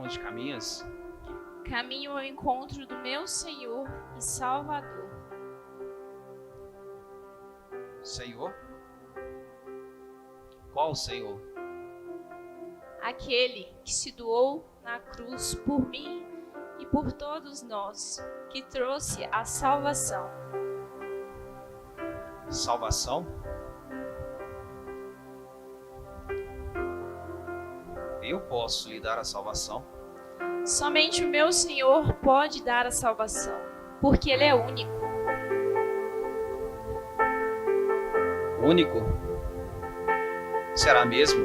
onde caminhas? Caminho ao encontro do meu Senhor e Salvador. Senhor? Qual Senhor? Aquele que se doou na cruz por mim e por todos nós, que trouxe a salvação. Salvação? Eu posso lhe dar a salvação? Somente o meu Senhor pode dar a salvação, porque Ele é único. Único? Será mesmo?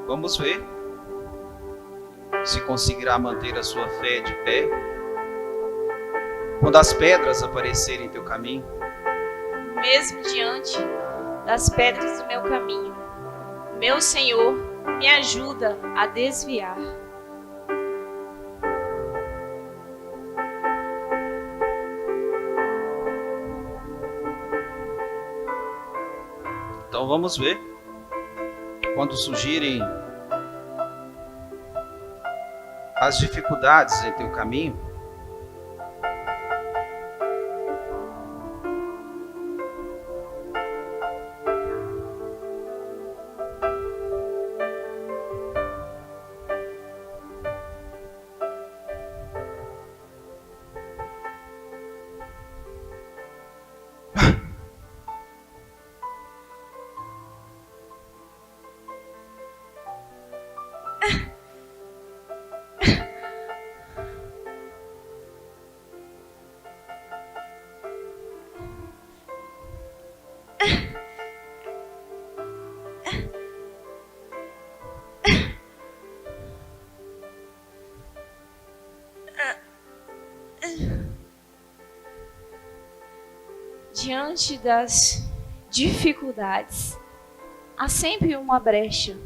Vamos ver se conseguirá manter a sua fé de pé quando as pedras aparecerem em teu caminho. Mesmo diante das pedras do meu caminho, meu Senhor me ajuda a desviar. Então vamos ver. Quando surgirem as dificuldades em teu caminho, Diante das dificuldades, há sempre uma brecha.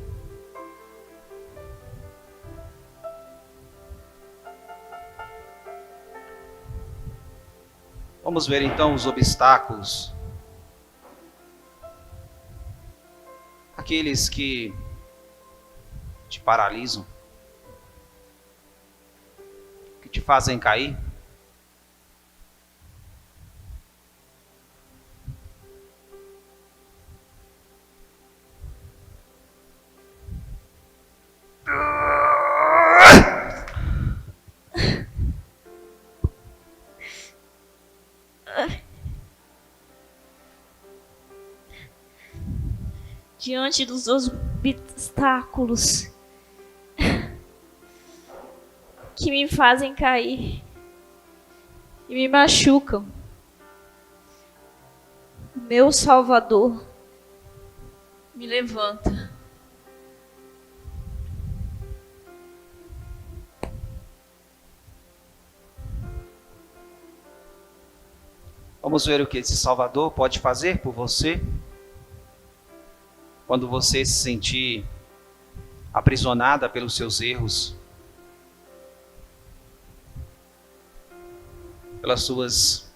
vamos ver então os obstáculos. Aqueles que te paralisam, que te fazem cair. Diante dos obstáculos que me fazem cair e me machucam, meu Salvador me levanta. Vamos ver o que esse Salvador pode fazer por você quando você se sentir aprisionada pelos seus erros, pelas suas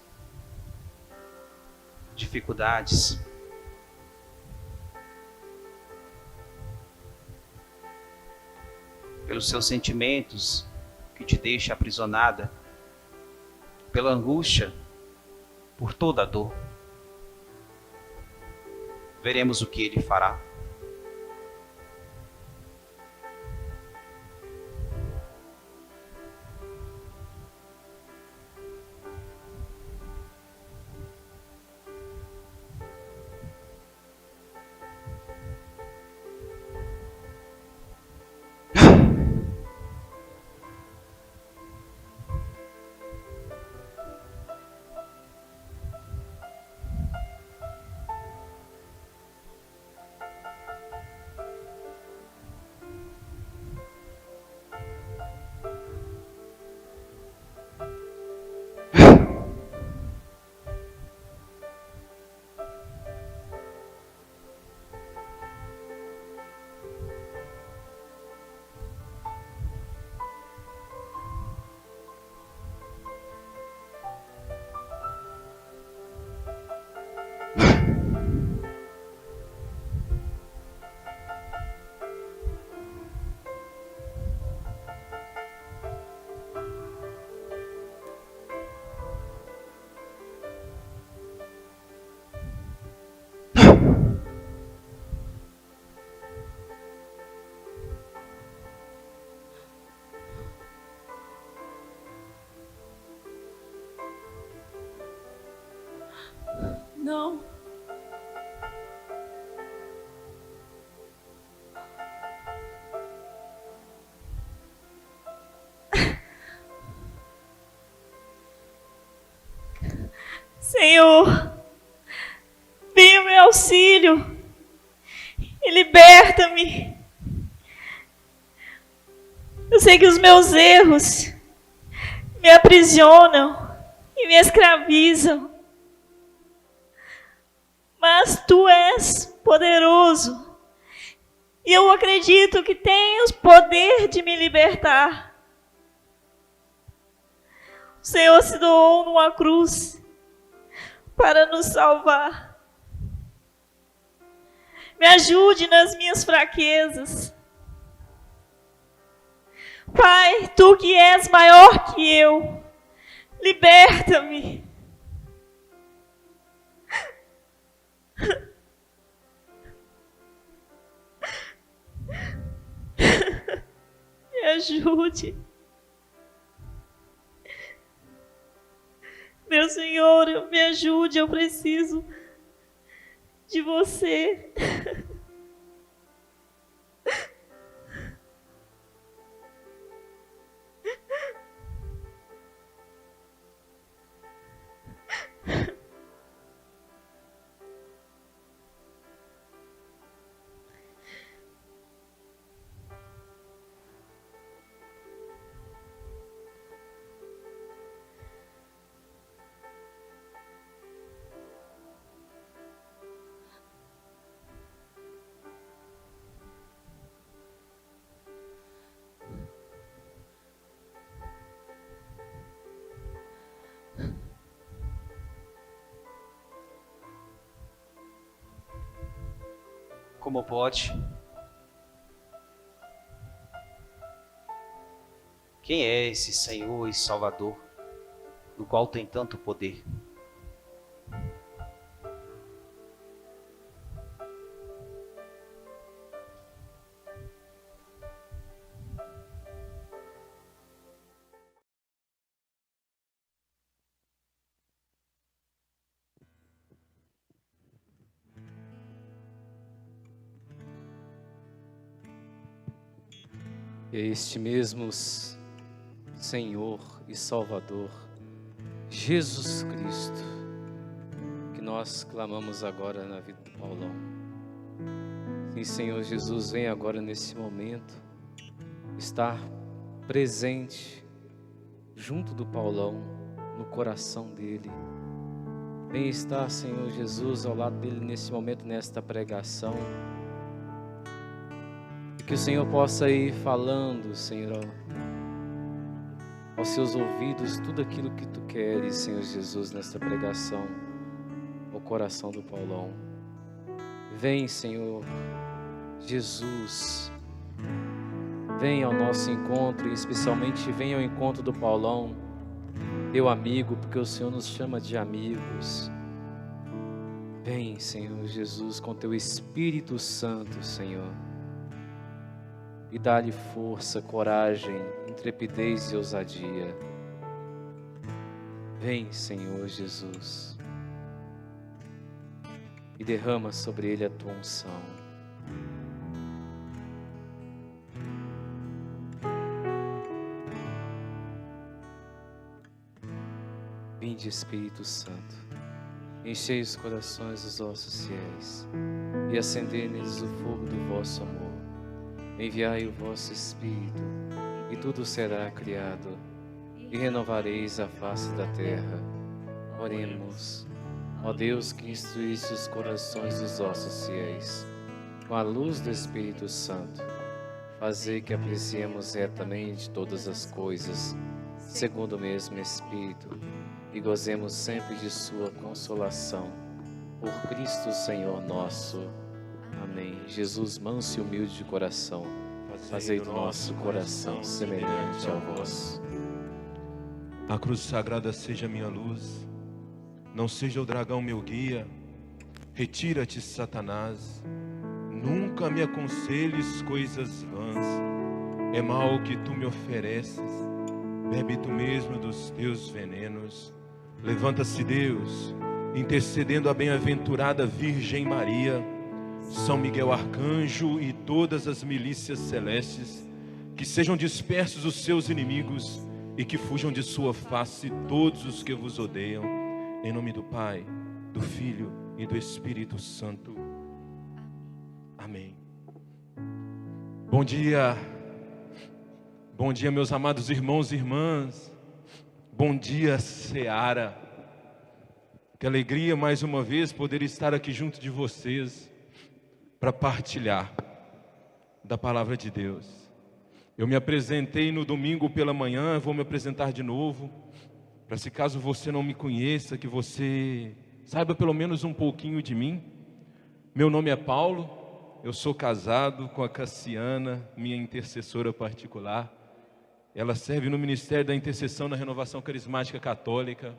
dificuldades. Pelos seus sentimentos que te deixam aprisionada, pela angústia, por toda a dor. Veremos o que ele fará. Não. Senhor, venha ao meu auxílio e liberta-me. Eu sei que os meus erros me aprisionam e me escravizam, mas Tu és poderoso e eu acredito que tens o poder de me libertar. O Senhor se doou numa cruz para nos salvar. Me ajude nas minhas fraquezas. Pai, Tu que és maior que eu, liberta-me. Me ajude. Meu Senhor, me ajude, eu preciso de Você. Como pode? Quem é esse Senhor e Salvador, no qual tem tanto poder? É este mesmo Senhor e Salvador, Jesus Cristo, que nós clamamos agora na vida do Paulão. Sim, Senhor Jesus, vem agora nesse momento estar presente junto do Paulão, no coração dele. Vem estar, Senhor Jesus, ao lado dele nesse momento, nesta pregação. Que o Senhor possa ir falando, Senhor, aos seus ouvidos tudo aquilo que Tu queres, Senhor Jesus, nesta pregação, ao coração do Paulão. Vem, Senhor Jesus, vem ao nosso encontro e especialmente vem ao encontro do Paulão, teu amigo, porque o Senhor nos chama de amigos. Vem, Senhor Jesus, com Teu Espírito Santo, Senhor. E dá-lhe força, coragem, intrepidez e ousadia. Vem, Senhor Jesus, e derrama sobre ele a Tua unção. Vinde, Espírito Santo, enchei os corações dos vossos fiéis e acendei neles o fogo do vosso amor. Enviai o vosso Espírito, e tudo será criado, e renovareis a face da terra. Oremos. Ó Deus, que instruísse os corações dos vossos fiéis, com a luz do Espírito Santo, fazei que apreciemos retamente todas as coisas, segundo o mesmo Espírito, e gozemos sempre de sua consolação. Por Cristo Senhor nosso. Amém. Jesus, manso e humilde de coração, fazei do nosso coração semelhante ao vosso. A cruz sagrada seja minha luz, não seja o dragão meu guia. Retira-te, Satanás, nunca me aconselhes coisas vãs. É mal o que tu me ofereces, bebe tu mesmo dos teus venenos. Levanta-se, Deus, intercedendo a bem-aventurada Virgem Maria, São Miguel Arcanjo e todas as milícias celestes, que sejam dispersos os seus inimigos e que fujam de sua face todos os que vos odeiam. Em nome do Pai, do Filho e do Espírito Santo. Amém. Bom dia. Bom dia, meus amados irmãos e irmãs. Bom dia, Seara. Que alegria mais uma vez poder estar aqui junto de vocês para partilhar da palavra de Deus. Eu me apresentei no domingo pela manhã, vou me apresentar de novo, para se caso você não me conheça, que você saiba pelo menos um pouquinho de mim. Meu nome é Paulo, eu sou casado com a Cassiana, minha intercessora particular. Ela serve no Ministério da Intercessão na Renovação Carismática Católica.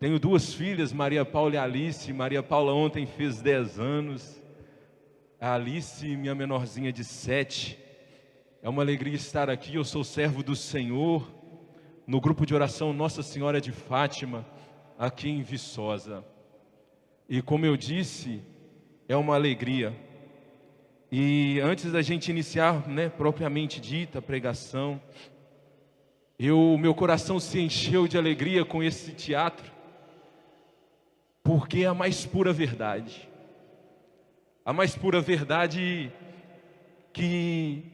Tenho 2 filhas, Maria Paula e Alice. Maria Paula ontem fez 10 anos. A Alice, minha menorzinha de 7. É uma alegria estar aqui. Eu sou servo do Senhor no grupo de oração Nossa Senhora de Fátima, aqui em Viçosa. E como eu disse, é uma alegria. E antes da gente iniciar, propriamente dita a pregação, meu coração se encheu de alegria com esse teatro, porque é a mais pura verdade. A mais pura verdade que,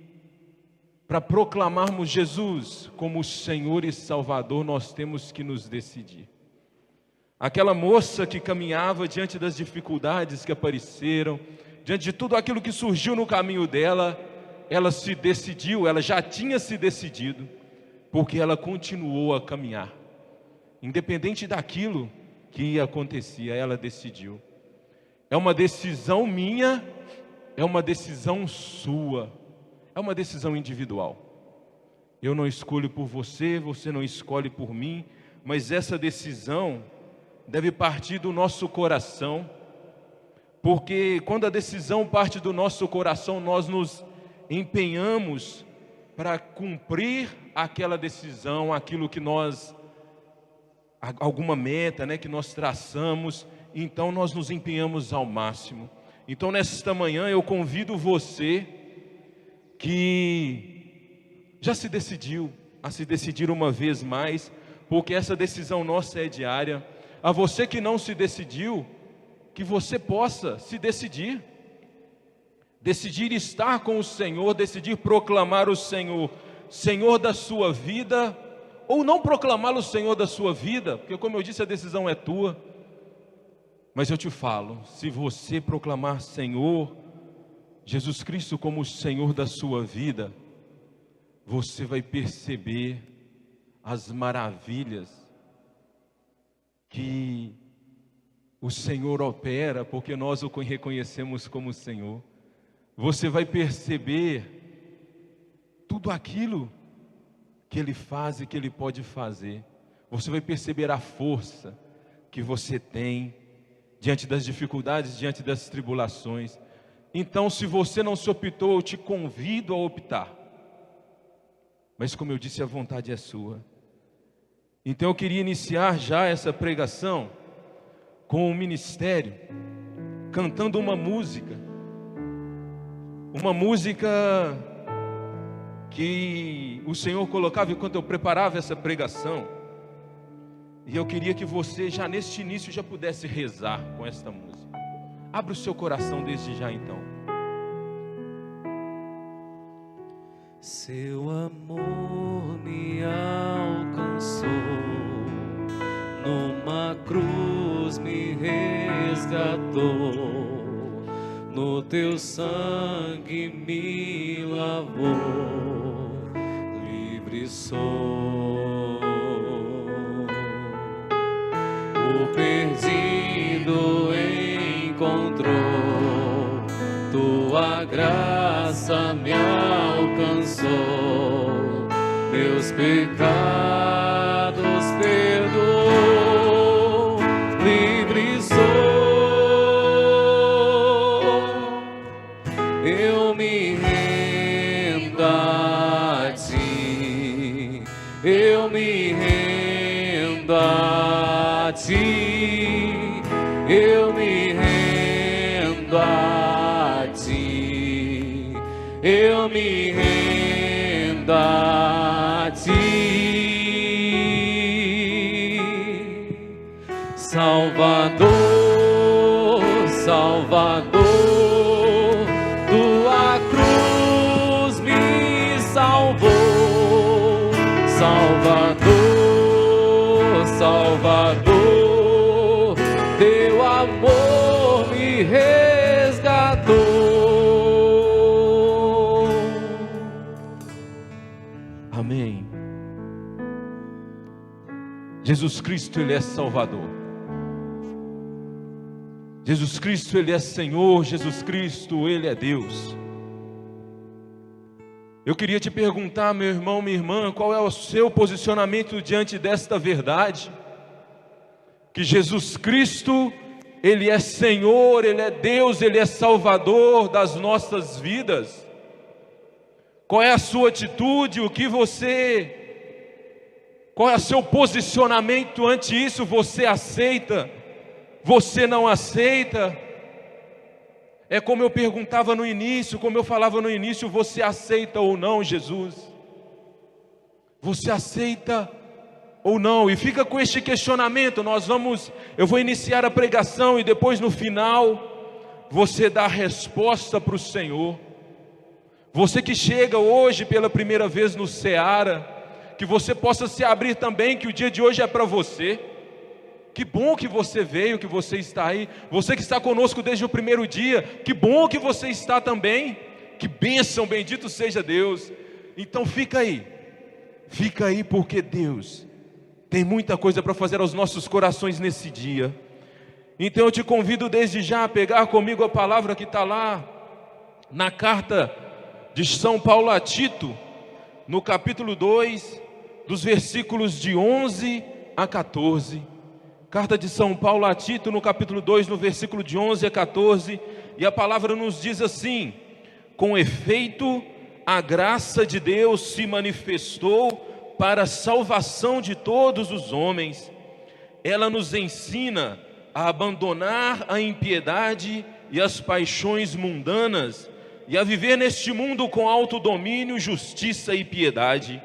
para proclamarmos Jesus como Senhor e Salvador, nós temos que nos decidir. Aquela moça que caminhava diante das dificuldades que apareceram, diante de tudo aquilo que surgiu no caminho dela, ela se decidiu, ela já tinha se decidido, porque ela continuou a caminhar. Independente daquilo que acontecia, ela decidiu. É uma decisão minha, é uma decisão sua, é uma decisão individual. Eu não escolho por você, você não escolhe por mim, mas essa decisão deve partir do nosso coração, porque quando a decisão parte do nosso coração, nós nos empenhamos para cumprir aquela decisão, aquilo que nós, alguma meta, que nós traçamos, então nós nos empenhamos ao máximo. Então nesta manhã eu convido você que já se decidiu a se decidir uma vez mais, porque essa decisão nossa é diária. A você que não se decidiu, que você possa se decidir. Decidir estar com o Senhor, decidir proclamar o Senhor, Senhor da sua vida, ou não proclamá-lo Senhor da sua vida, porque como eu disse, a decisão é tua. Mas eu te falo, se você proclamar Senhor, Jesus Cristo como o Senhor da sua vida, você vai perceber as maravilhas que o Senhor opera, porque nós o reconhecemos como Senhor. Você vai perceber tudo aquilo que Ele faz e que Ele pode fazer. Você vai perceber a força que você tem diante das dificuldades, diante das tribulações. Então, se você não se optou, eu te convido a optar. Mas como eu disse, a vontade é sua. Então eu queria iniciar já essa pregação com o ministério, cantando uma música que o Senhor colocava enquanto eu preparava essa pregação. E eu queria que você já neste início já pudesse rezar com esta música. Abra o seu coração desde já então. Seu amor me alcançou, numa cruz me resgatou, no teu sangue me lavou, livre sou. O perdido encontrou, tua graça me alcançou, meus pecados perdoou, livre sou. Eu me rendo a ti, eu me rendo a ti, eu me rendo a ti, eu me rendo a ti, Salvador, Salvador, tua cruz me salvou, Salvador, Salvador, teu amor me resgatou. Amém. Jesus Cristo, Ele é Salvador. Jesus Cristo, Ele é Senhor. Jesus Cristo, Ele é Deus. Eu queria te perguntar, meu irmão, minha irmã, qual é o seu posicionamento diante desta verdade? Que Jesus Cristo, Ele é Senhor, Ele é Deus, Ele é Salvador das nossas vidas. Qual é a sua atitude? Qual é o seu posicionamento ante isso? Você aceita? Você não aceita? É como eu perguntava no início, como eu falava no início, você aceita ou não Jesus? Você aceita ou não? E fica com este questionamento. Eu vou iniciar a pregação e depois no final você dá a resposta para o Senhor. Você que chega hoje pela primeira vez no Seara, que você possa se abrir também, que o dia de hoje é para você. Que bom que você veio, que você está aí. Você que está conosco desde o primeiro dia, que bom que você está também. Que bênção, bendito seja Deus. Então fica aí porque Deus tem muita coisa para fazer aos nossos corações nesse dia. Então eu te convido desde já a pegar comigo a palavra que está lá na carta de São Paulo a Tito, no capítulo 2, dos versículos de 11 a 14. Carta de São Paulo a Tito, no capítulo 2, no versículo de 11 a 14, e a palavra nos diz assim: com efeito, a graça de Deus se manifestou para a salvação de todos os homens. Ela nos ensina a abandonar a impiedade e as paixões mundanas, e a viver neste mundo com autodomínio, justiça e piedade,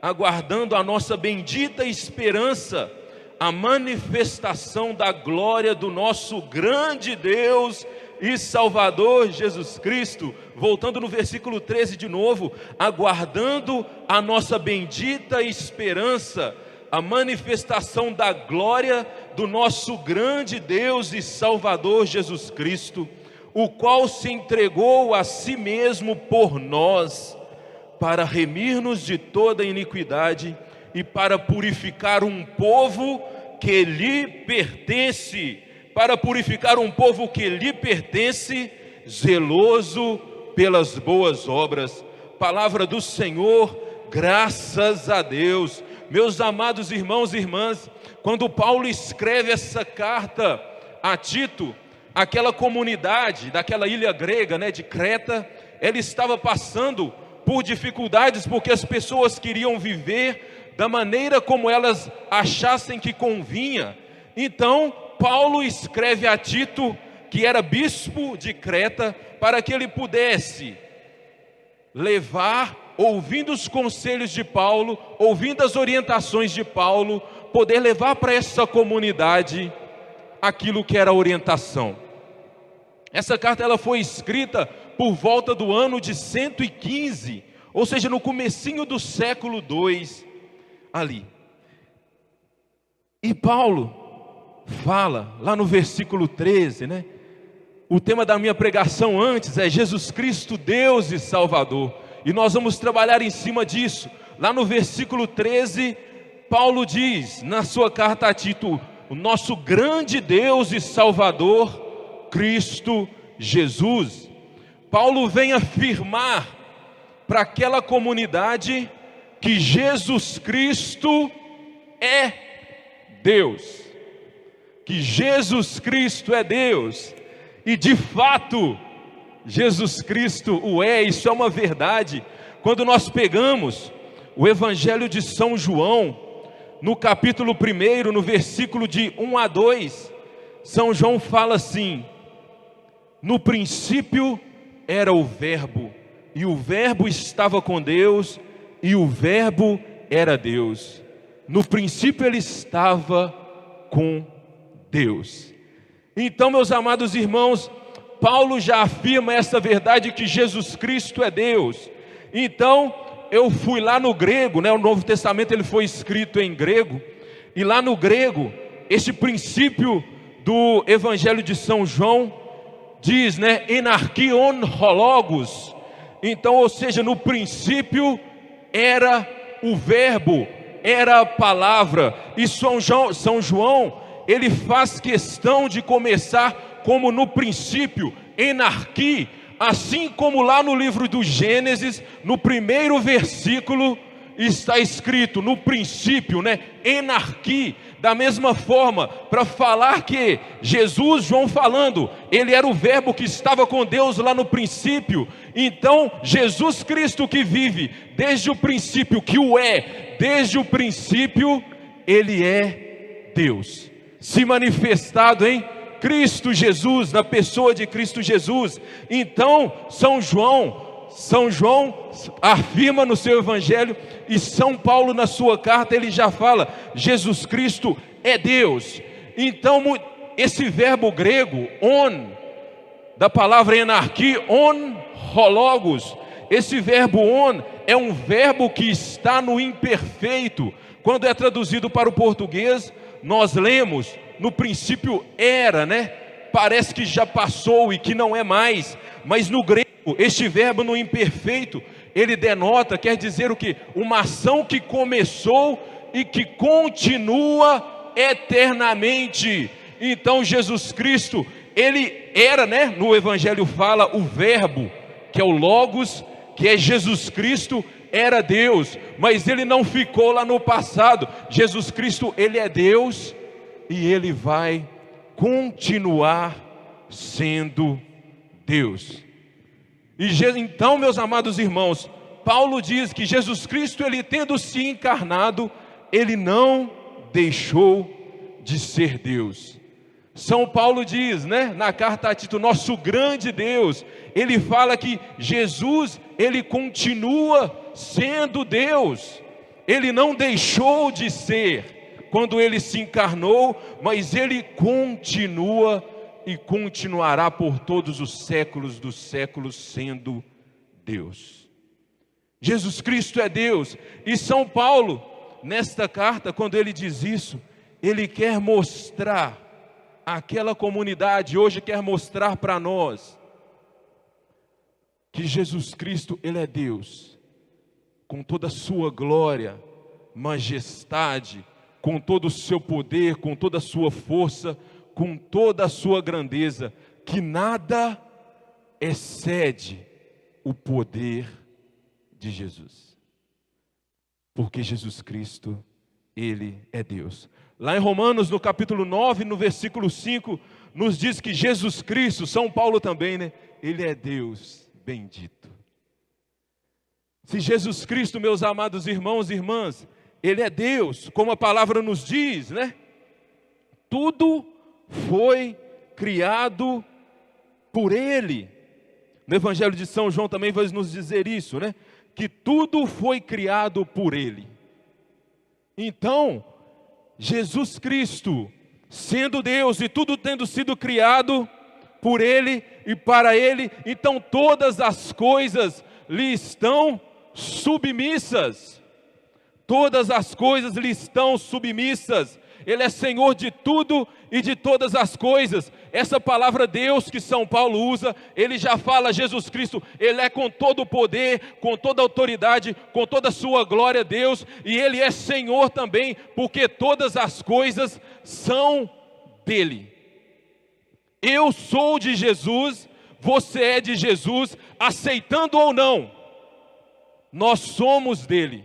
aguardando a nossa bendita esperança, a manifestação da glória do nosso grande Deus e Salvador Jesus Cristo. Voltando no versículo 13 de novo: aguardando a nossa bendita esperança, a manifestação da glória do nosso grande Deus e Salvador Jesus Cristo, o qual se entregou a si mesmo por nós, para remir-nos de toda iniquidade e para purificar um povo que lhe pertence, zeloso pelas boas obras. Palavra do Senhor, graças a Deus. Meus amados irmãos e irmãs, quando Paulo escreve essa carta a Tito, aquela comunidade daquela ilha grega, de Creta, ela estava passando por dificuldades, porque as pessoas queriam viver da maneira como elas achassem que convinha. Então Paulo escreve a Tito, que era bispo de Creta, para que ele pudesse levar, ouvindo os conselhos de Paulo, ouvindo as orientações de Paulo, poder levar para essa comunidade aquilo que era a orientação. Essa carta ela foi escrita por volta do ano de 115, ou seja, no comecinho do século II, ali. E Paulo fala, lá no versículo 13, o tema da minha pregação antes é Jesus Cristo, Deus e Salvador. E nós vamos trabalhar em cima disso. Lá no versículo 13, Paulo diz, na sua carta a Tito: o nosso grande Deus e Salvador, Cristo Jesus. Paulo vem afirmar para aquela comunidade que Jesus Cristo é Deus. Que Jesus Cristo é Deus. E de fato, Jesus Cristo o é, isso é uma verdade. Quando nós pegamos o Evangelho de São João, no capítulo 1, no versículo de 1 a 2, São João fala assim: no princípio era o Verbo, e o Verbo estava com Deus, e o Verbo era Deus. No princípio ele estava com Deus. Então, meus amados irmãos, Paulo já afirma essa verdade que Jesus Cristo é Deus. Então, eu fui lá no grego, né? O Novo Testamento ele foi escrito em grego, e lá no grego, esse princípio do Evangelho de São João diz, né? Enarchion hologos. Então, ou seja, no princípio era o verbo, era a palavra. E São João, ele faz questão de começar como no princípio, enarqui, assim como lá no livro do Gênesis, no primeiro versículo, está escrito no princípio, né? Enarqui. Da mesma forma, para falar que Jesus, João falando, ele era o verbo que estava com Deus lá no princípio. Então, Jesus Cristo que vive desde o princípio, que o é, desde o princípio, ele é Deus. Se manifestado em Cristo Jesus, na pessoa de Cristo Jesus. Então, São João afirma no seu evangelho, e São Paulo na sua carta, ele já fala, Jesus Cristo é Deus. Então, esse verbo grego, on, da palavra enarqui, on hologos, esse verbo on é um verbo que está no imperfeito. Quando é traduzido para o português, nós lemos, no princípio era, né? Parece que já passou e que não é mais, mas no grego, este verbo no imperfeito, ele denota, quer dizer o quê? Uma ação que começou e que continua eternamente. Então Jesus Cristo, ele era, né? No Evangelho fala o verbo, que é o Logos, que é Jesus Cristo, era Deus, mas ele não ficou lá no passado. Jesus Cristo, ele é Deus e ele vai continuar sendo Deus. E então, meus amados irmãos, Paulo diz que Jesus Cristo, ele tendo se encarnado, ele não deixou de ser Deus. São Paulo diz, né, na carta a Tito, nosso grande Deus, ele fala que Jesus, ele continua sendo Deus. Ele não deixou de ser quando ele se encarnou, mas ele continua e continuará por todos os séculos dos séculos sendo Deus. Jesus Cristo é Deus. E São Paulo, nesta carta, quando ele diz isso, ele quer mostrar àquela comunidade, hoje quer mostrar para nós, que Jesus Cristo, ele é Deus, com toda a sua glória, majestade, com todo o seu poder, com toda a sua força, com toda a sua grandeza, que nada excede o poder de Jesus. Porque Jesus Cristo, ele é Deus. Lá em Romanos, no capítulo 9, no versículo 5, nos diz que Jesus Cristo, São Paulo também, né? Ele é Deus bendito. Se Jesus Cristo, meus amados irmãos e irmãs, ele é Deus, como a palavra nos diz, né? Tudo foi criado por ele. No Evangelho de São João também vai nos dizer isso, né? Que tudo foi criado por ele. Então, Jesus Cristo, sendo Deus e tudo tendo sido criado por ele e para ele, então todas as coisas lhe estão submissas. Todas as coisas lhe estão submissas. Ele é Senhor de tudo e de todas as coisas. Essa palavra Deus que São Paulo usa, ele já fala Jesus Cristo, ele é com todo o poder, com toda a autoridade, com toda a sua glória Deus, e ele é Senhor também, porque todas as coisas são dele. Eu sou de Jesus, você é de Jesus, aceitando ou não, nós somos dele.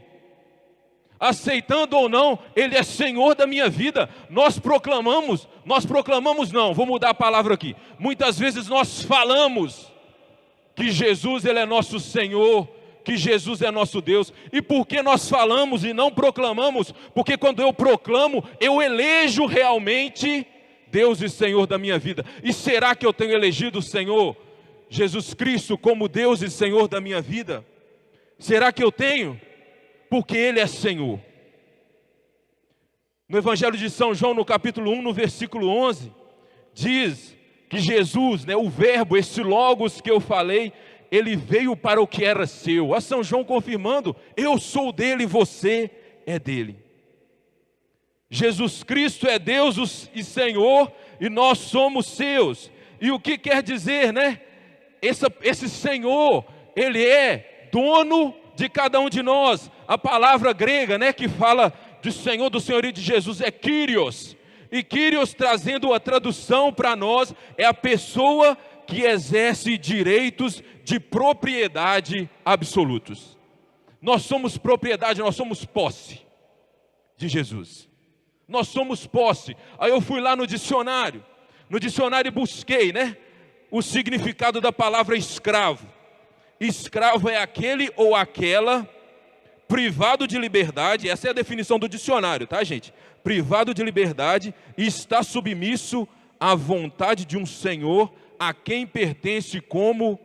Aceitando ou não, ele é Senhor da minha vida. Nós proclamamos não, vou mudar a palavra aqui. Muitas vezes nós falamos que Jesus, ele é nosso Senhor, que Jesus é nosso Deus. E por que nós falamos e não proclamamos? Porque quando eu proclamo, eu elejo realmente Deus e Senhor da minha vida. E será que eu tenho elegido o Senhor Jesus Cristo como Deus e Senhor da minha vida? Será que eu tenho? Porque Ele é Senhor. No Evangelho de São João, no capítulo 1, no versículo 11, diz que Jesus, o verbo, esse logos que eu falei, ele veio para o que era seu. A São João confirmando, eu sou dele, você é dele. Jesus Cristo é Deus e Senhor, e nós somos seus. E o que quer dizer, Esse Senhor, Ele é dono de cada um de nós. A palavra grega, que fala de Senhor, do senhorio de Jesus, é Kyrios. E Kyrios, trazendo a tradução para nós, é a pessoa que exerce direitos de propriedade absolutos. Nós somos propriedade, nós somos posse de Jesus. Nós somos posse. Aí eu fui lá no dicionário busquei, o significado da palavra escravo. Escravo é aquele ou aquela privado de liberdade, essa é a definição do dicionário, tá, gente? Privado de liberdade e está submisso à vontade de um senhor a quem pertence como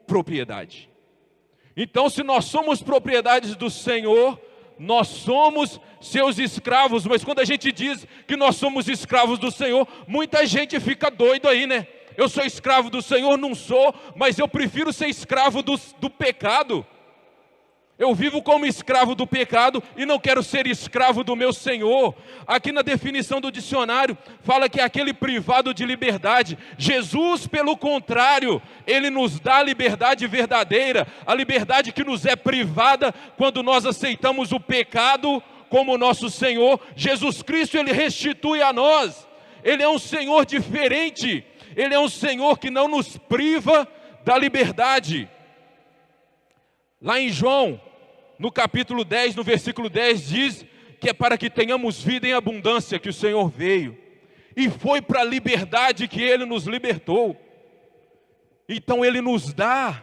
propriedade. Então, se nós somos propriedades do Senhor, nós somos seus escravos. Mas quando a gente diz que nós somos escravos do Senhor, muita gente fica doido aí, Eu sou escravo do Senhor, não sou, mas eu prefiro ser escravo do pecado. Eu vivo como escravo do pecado e não quero ser escravo do meu Senhor. Aqui na definição do dicionário, fala que é aquele privado de liberdade. Jesus, pelo contrário, Ele nos dá a liberdade verdadeira, a liberdade que nos é privada quando nós aceitamos o pecado como nosso Senhor. Jesus Cristo, Ele restitui a nós. Ele é um Senhor diferente. Ele é um Senhor que não nos priva da liberdade. Lá em João, no capítulo 10, no versículo 10, diz que é para que tenhamos vida em abundância que o Senhor veio. E foi para a liberdade que Ele nos libertou. Então Ele nos dá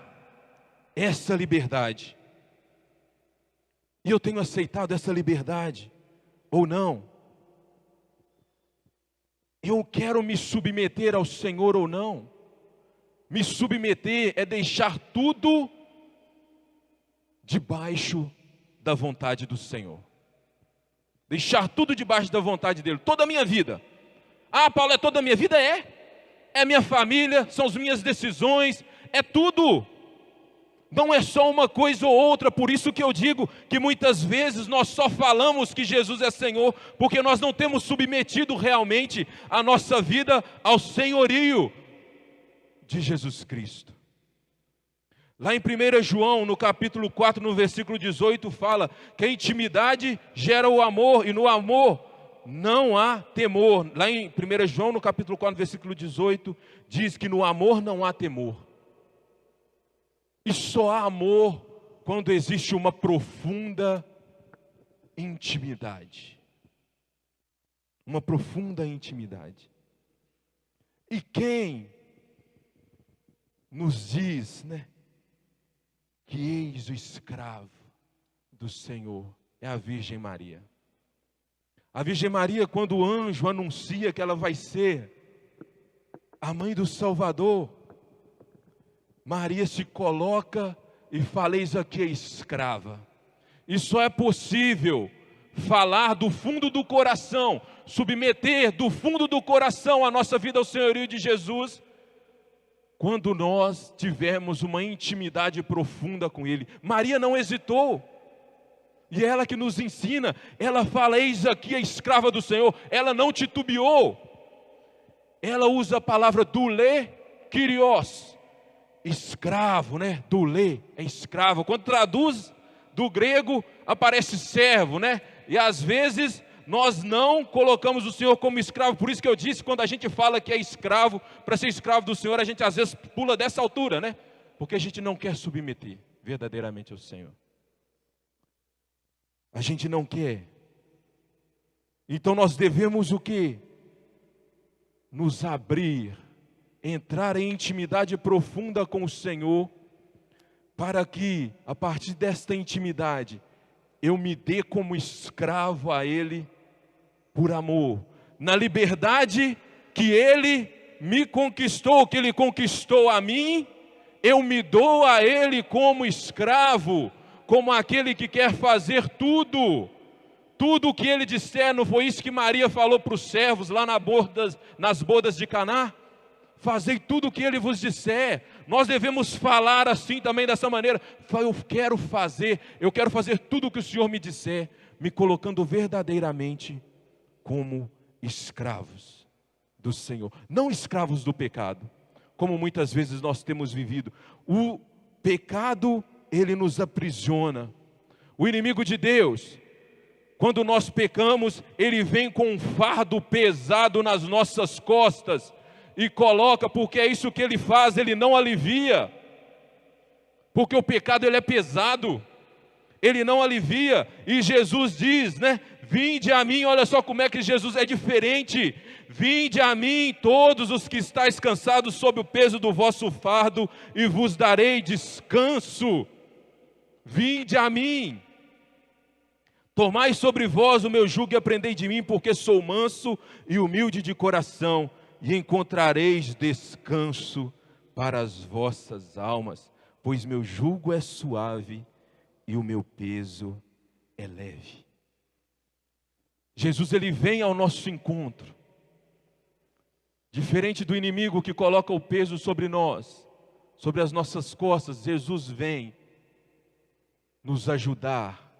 essa liberdade. E eu tenho aceitado essa liberdade, ou não? Eu quero me submeter ao Senhor ou não? Me submeter é deixar tudo debaixo da vontade do Senhor. Deixar tudo debaixo da vontade dEle, toda a minha vida. Ah, Paulo, é toda a minha vida? É minha família, são as minhas decisões, é tudo. Não é só uma coisa ou outra, por isso que eu digo que muitas vezes nós só falamos que Jesus é Senhor, porque nós não temos submetido realmente a nossa vida ao senhorio de Jesus Cristo. Lá em 1 João, no capítulo 4, no versículo 18, fala que a intimidade gera o amor, e no amor não há temor. Lá em 1 João, no capítulo 4, versículo 18, diz que no amor não há temor. E só há amor quando existe uma profunda intimidade. Uma profunda intimidade. E quem nos diz, que eis o escravo do Senhor é a Virgem Maria. A Virgem Maria, quando o anjo anuncia que ela vai ser a mãe do Salvador, Maria se coloca e fala: eis aqui a escrava. E só é possível falar do fundo do coração, submeter do fundo do coração a nossa vida ao senhorio de Jesus, quando nós tivermos uma intimidade profunda com Ele. Maria não hesitou. E ela que nos ensina, ela fala: eis aqui a escrava do Senhor. Ela não titubeou. Ela usa a palavra doulé, kyrios. Escravo, doulé é escravo. Quando traduz do grego, aparece servo, E às vezes nós não colocamos o Senhor como escravo. Por isso que eu disse, quando a gente fala que é escravo, para ser escravo do Senhor, a gente às vezes pula dessa altura, Porque a gente não quer submeter verdadeiramente ao Senhor. A gente não quer. Então nós devemos o quê? Nos abrir, entrar em intimidade profunda com o Senhor, para que, a partir desta intimidade, eu me dê como escravo a Ele, por amor, na liberdade que Ele me conquistou, que Ele conquistou a mim, eu me dou a Ele como escravo, como aquele que quer fazer tudo o que Ele disser. Não foi isso que Maria falou para os servos lá nas bodas de Caná? Fazei tudo o que Ele vos disser. Nós devemos falar assim também, dessa maneira. Eu quero fazer tudo o que o Senhor me disser, me colocando verdadeiramente como escravos do Senhor, não escravos do pecado, como muitas vezes nós temos vivido. O pecado, ele nos aprisiona. O inimigo de Deus, quando nós pecamos, ele vem com um fardo pesado nas nossas costas e coloca, porque é isso que ele faz, ele não alivia, porque o pecado ele é pesado, ele não alivia. E Jesus diz, né? Vinde a mim, olha só como é que Jesus é diferente. Vinde a mim todos os que estáis cansados sob o peso do vosso fardo, e vos darei descanso. Vinde a mim. Tomai sobre vós o meu jugo e aprendei de mim, porque sou manso e humilde de coração, e encontrareis descanso para as vossas almas, pois meu jugo é suave e o meu peso é leve. Jesus, ele vem ao nosso encontro. Diferente do inimigo que coloca o peso sobre nós, sobre as nossas costas, Jesus vem nos ajudar,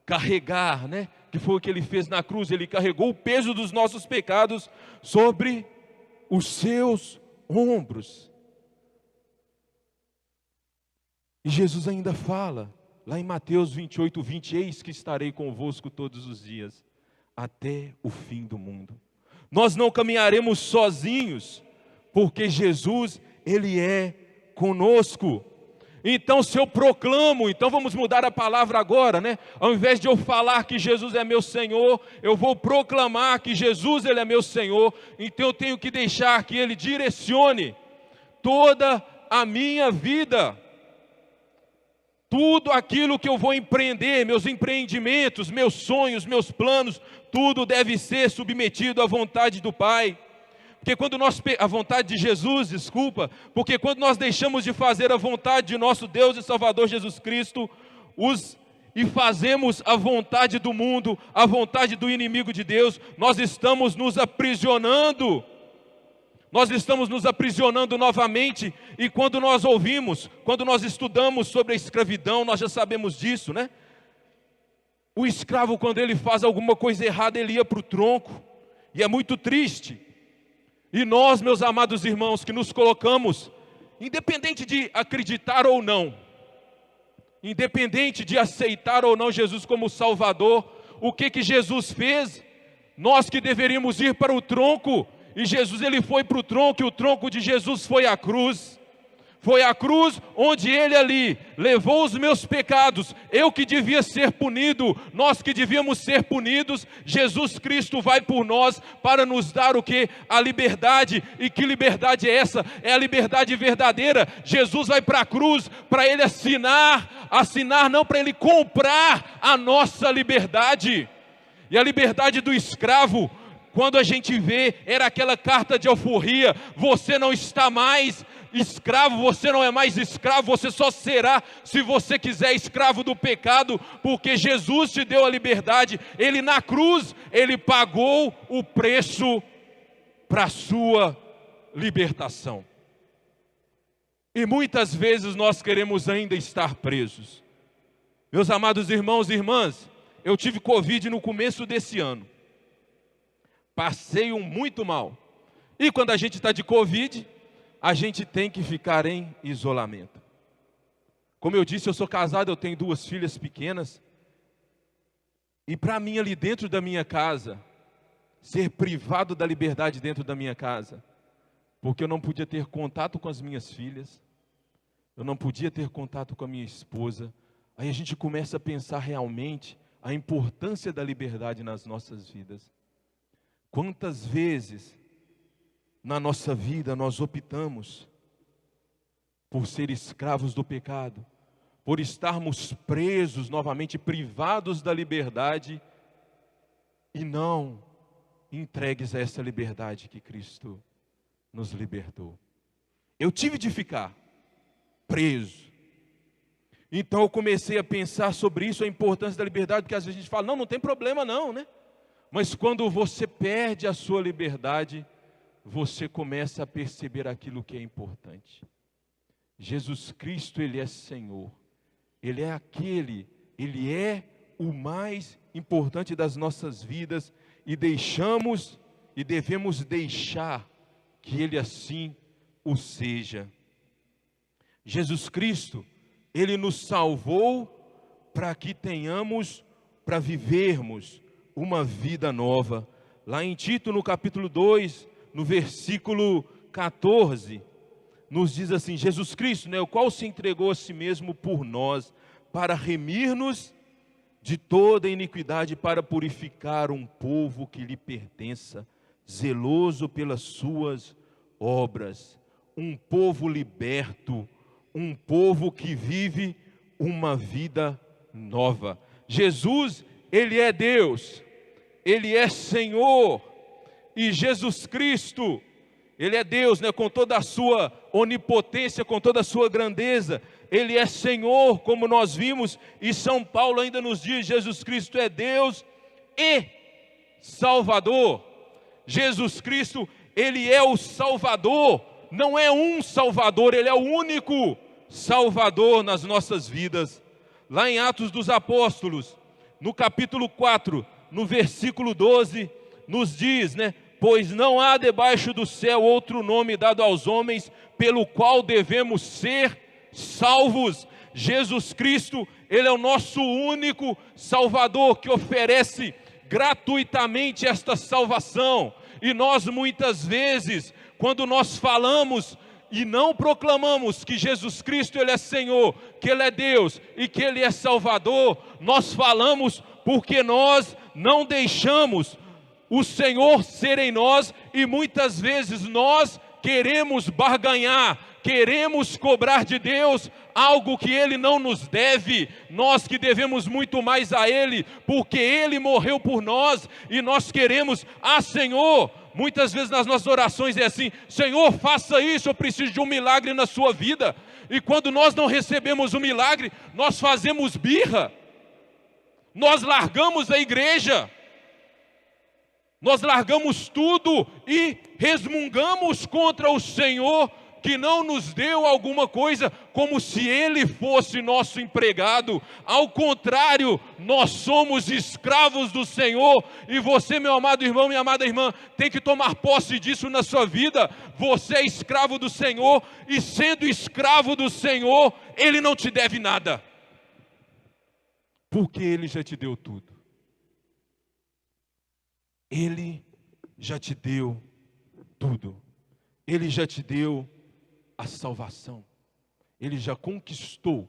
carregar, né? Que foi o que ele fez na cruz. Ele carregou o peso dos nossos pecados sobre os seus ombros. E Jesus ainda fala, lá em Mateus 28:20, eis que estarei convosco todos os dias, até o fim do mundo. Nós não caminharemos sozinhos, porque Jesus, ele é conosco. Então, se eu proclamo, então vamos mudar a palavra agora, né? Ao invés de eu falar que Jesus é meu Senhor, eu vou proclamar que Jesus, ele é meu Senhor. Então eu tenho que deixar que ele direcione toda a minha vida. Tudo aquilo que eu vou empreender, meus empreendimentos, meus sonhos, meus planos, tudo deve ser submetido à vontade do Pai. Porque quando a vontade de Jesus, porque quando nós deixamos de fazer a vontade de nosso Deus e Salvador Jesus Cristo, e fazemos a vontade do mundo, a vontade do inimigo de Deus, nós estamos nos aprisionando. Nós estamos nos aprisionando novamente. E quando nós ouvimos, quando nós estudamos sobre a escravidão, nós já sabemos disso, né? O escravo, quando ele faz alguma coisa errada, ele ia para o tronco. E é muito triste. E nós, meus amados irmãos, que nos colocamos, independente de acreditar ou não, independente de aceitar ou não Jesus como Salvador, o que Jesus fez? Nós que deveríamos ir para o tronco, e Jesus, ele foi para o tronco, e o tronco de Jesus foi a cruz. Foi a cruz onde ele ali levou os meus pecados. Eu que devia ser punido, nós que devíamos ser punidos, Jesus Cristo vai por nós para nos dar o que? A liberdade. E que liberdade é essa? É a liberdade verdadeira. Jesus vai para a cruz para ele assinar não, para ele comprar a nossa liberdade. E a liberdade do escravo, quando a gente vê, era aquela carta de alforria: você não está mais escravo, você não é mais escravo, você só será, se você quiser, escravo do pecado, porque Jesus te deu a liberdade. Ele na cruz, ele pagou o preço para a sua libertação. E muitas vezes nós queremos ainda estar presos. Meus amados irmãos e irmãs, eu tive Covid no começo desse ano. Passei muito mal. E quando a gente está de Covid, a gente tem que ficar em isolamento. Como eu disse, eu sou casado, eu tenho 2 filhas pequenas. E para mim, ali dentro da minha casa, ser privado da liberdade dentro da minha casa, porque eu não podia ter contato com as minhas filhas, eu não podia ter contato com a minha esposa. Aí a gente começa a pensar realmente a importância da liberdade nas nossas vidas. Quantas vezes na nossa vida nós optamos por ser escravos do pecado, por estarmos presos novamente, privados da liberdade, e não entregues a essa liberdade que Cristo nos libertou. Eu tive de ficar preso. Então eu comecei a pensar sobre isso, a importância da liberdade, porque às vezes a gente fala, não tem problema não, né? Mas quando você perde a sua liberdade, você começa a perceber aquilo que é importante. Jesus Cristo, Ele é Senhor. Ele é Ele é o mais importante das nossas vidas e devemos deixar que Ele assim o seja. Jesus Cristo, Ele nos salvou para que para vivermos uma vida nova. Lá em Tito, no capítulo 2, no versículo 14, nos diz assim, Jesus Cristo, o qual se entregou a si mesmo por nós, para remir-nos de toda iniquidade, para purificar um povo que lhe pertença, zeloso pelas suas obras, um povo liberto, um povo que vive uma vida nova. Jesus, Ele é Deus, Ele é Senhor, e Jesus Cristo, Ele é Deus, com toda a sua onipotência, com toda a sua grandeza. Ele é Senhor, como nós vimos, e São Paulo ainda nos diz, Jesus Cristo é Deus e Salvador. Jesus Cristo, Ele é o Salvador, não é um Salvador, Ele é o único Salvador nas nossas vidas. Lá em Atos dos Apóstolos, no capítulo 4, no versículo 12, nos diz, pois não há debaixo do céu outro nome dado aos homens, pelo qual devemos ser salvos. Jesus Cristo, Ele é o nosso único Salvador, que oferece gratuitamente esta salvação. E nós muitas vezes, quando nós falamos e não proclamamos que Jesus Cristo, Ele é Senhor, que Ele é Deus e que Ele é Salvador, nós falamos porque nós não deixamos o Senhor ser em nós, e muitas vezes nós queremos barganhar, queremos cobrar de Deus algo que Ele não nos deve, nós que devemos muito mais a Ele, porque Ele morreu por nós, e nós queremos, Senhor, muitas vezes nas nossas orações é assim, Senhor, faça isso, eu preciso de um milagre na sua vida, e quando nós não recebemos o milagre, nós fazemos birra, nós largamos a igreja, nós largamos tudo e resmungamos contra o Senhor, que não nos deu alguma coisa, como se Ele fosse nosso empregado. Ao contrário, nós somos escravos do Senhor, e você, meu amado irmão, minha amada irmã, tem que tomar posse disso na sua vida. Você é escravo do Senhor, e sendo escravo do Senhor, Ele não te deve nada, porque Ele já te deu tudo. Ele já te deu tudo. Ele já te deu a salvação. Ele já conquistou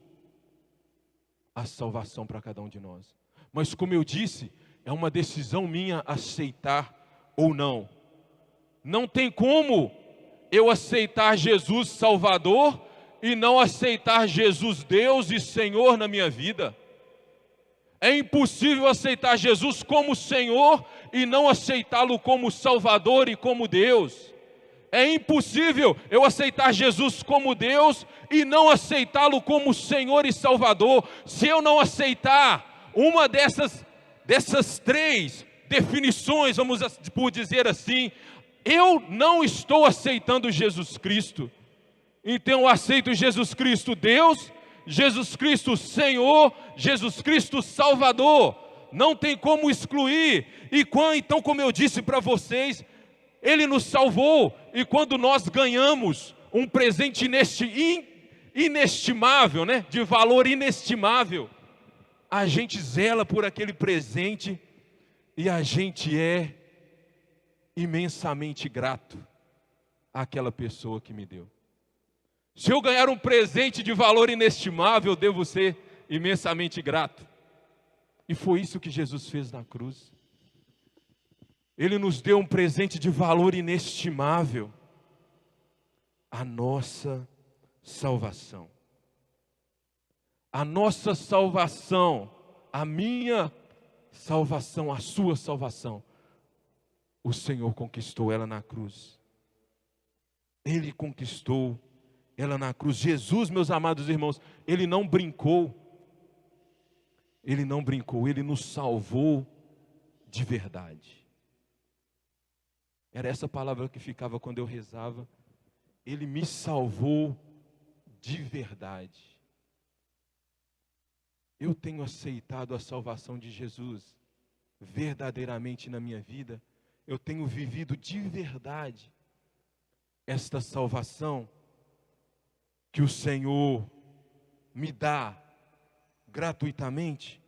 a salvação para cada um de nós. Mas como eu disse, é uma decisão minha aceitar ou não. Não tem como eu aceitar Jesus Salvador e não aceitar Jesus Deus e Senhor na minha vida. É impossível aceitar Jesus como Senhor e não aceitá-lo como Salvador e como Deus. É impossível eu aceitar Jesus como Deus e não aceitá-lo como Senhor e Salvador. Se eu não aceitar uma dessas três definições, vamos por dizer assim, eu não estou aceitando Jesus Cristo. Então eu aceito Jesus Cristo Deus, Jesus Cristo Senhor, Jesus Cristo Salvador. Não tem como excluir. E então, como eu disse para vocês, Ele nos salvou, e quando nós ganhamos um presente inestimável, de valor inestimável, a gente zela por aquele presente, e a gente é imensamente grato àquela pessoa que me deu. Se eu ganhar um presente de valor inestimável, eu devo ser imensamente grato. E foi isso que Jesus fez na cruz. Ele nos deu um presente de valor inestimável, a nossa salvação. A nossa salvação, a minha salvação, a sua salvação, o Senhor conquistou ela na cruz. Ele conquistou ela na cruz. Jesus, meus amados irmãos, Ele não brincou. Ele não brincou, Ele nos salvou de verdade. Era essa palavra que ficava quando eu rezava. Ele me salvou de verdade. Eu tenho aceitado a salvação de Jesus verdadeiramente na minha vida. Eu tenho vivido de verdade esta salvação que o Senhor me dá gratuitamente.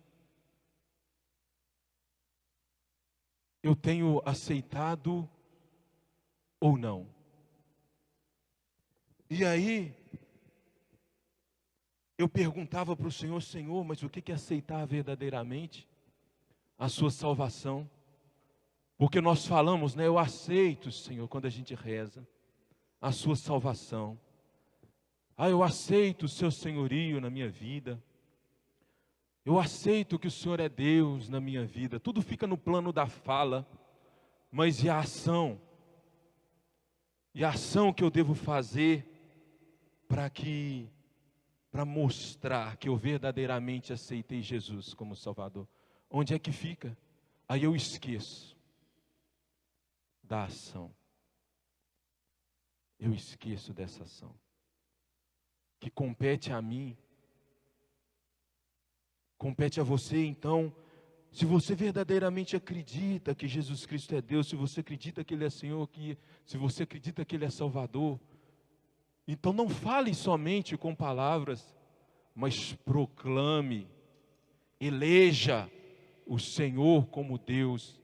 Eu tenho aceitado ou não? E aí, eu perguntava para o Senhor: Senhor, mas o que é aceitar verdadeiramente a sua salvação? Porque nós falamos, né? Eu aceito, Senhor, quando a gente reza, a sua salvação. Eu aceito o seu senhorio na minha vida. Eu aceito que o Senhor é Deus na minha vida. Tudo fica no plano da fala, mas e a ação? E a ação que eu devo fazer para mostrar que eu verdadeiramente aceitei Jesus como Salvador? Onde é que fica? Aí eu esqueço da ação. Eu esqueço dessa ação que compete a mim, compete a você. Então, se você verdadeiramente acredita que Jesus Cristo é Deus, se você acredita que Ele é Senhor, se você acredita que Ele é Salvador, então não fale somente com palavras, mas proclame, eleja o Senhor como Deus,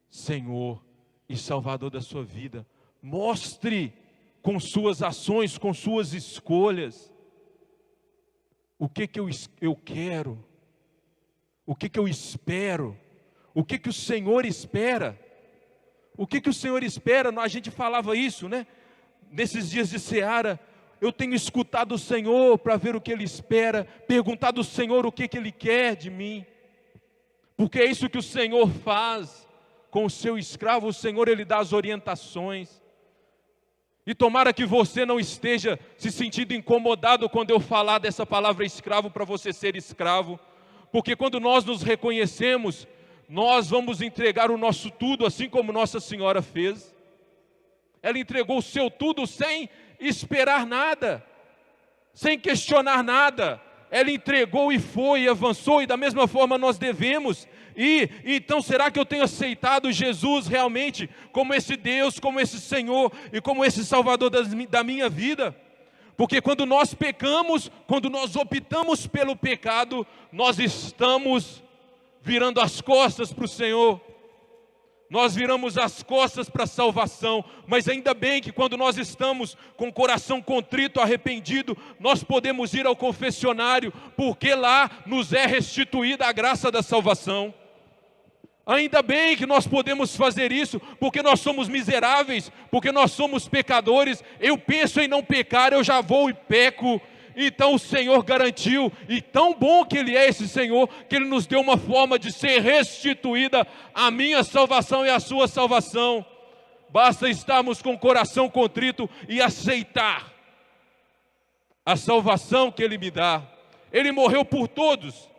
Senhor e Salvador da sua vida. Mostre com suas ações, com suas escolhas, o que eu quero, o que eu espero, o que o Senhor espera. O que o Senhor espera? A gente falava isso, né? Nesses dias de Seara, eu tenho escutado o Senhor para ver o que Ele espera, perguntado ao Senhor o que Ele quer de mim, porque é isso que o Senhor faz com o seu escravo. O Senhor, Ele dá as orientações. E tomara que você não esteja se sentindo incomodado quando eu falar dessa palavra escravo, para você ser escravo, porque quando nós nos reconhecemos, nós vamos entregar o nosso tudo, assim como Nossa Senhora fez. Ela entregou o seu tudo sem esperar nada, sem questionar nada. Ela entregou e foi, e avançou, e da mesma forma nós devemos. Então será que eu tenho aceitado Jesus realmente como esse Deus, como esse Senhor e como esse Salvador da minha vida? Porque quando nós pecamos, quando nós optamos pelo pecado, nós estamos virando as costas para o Senhor. Nós viramos as costas para a salvação. Mas ainda bem que quando nós estamos com o coração contrito, arrependido, nós podemos ir ao confessionário, porque lá nos é restituída a graça da salvação. Ainda bem que nós podemos fazer isso, porque nós somos miseráveis, porque nós somos pecadores. Eu penso em não pecar, eu já vou e peco. Então o Senhor garantiu, e tão bom que Ele é esse Senhor, que Ele nos deu uma forma de ser restituída a minha salvação e a sua salvação. Basta estarmos com o coração contrito e aceitar a salvação que Ele me dá. Ele morreu por todos.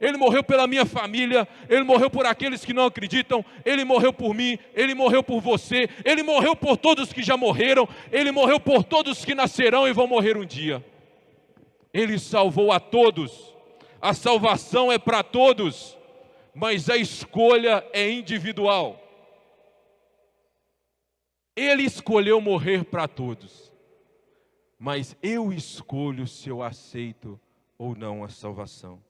Ele morreu pela minha família, Ele morreu por aqueles que não acreditam, Ele morreu por mim, Ele morreu por você, Ele morreu por todos que já morreram, Ele morreu por todos que nascerão e vão morrer um dia. Ele salvou a todos, a salvação é para todos, mas a escolha é individual. Ele escolheu morrer para todos, mas eu escolho se eu aceito ou não a salvação.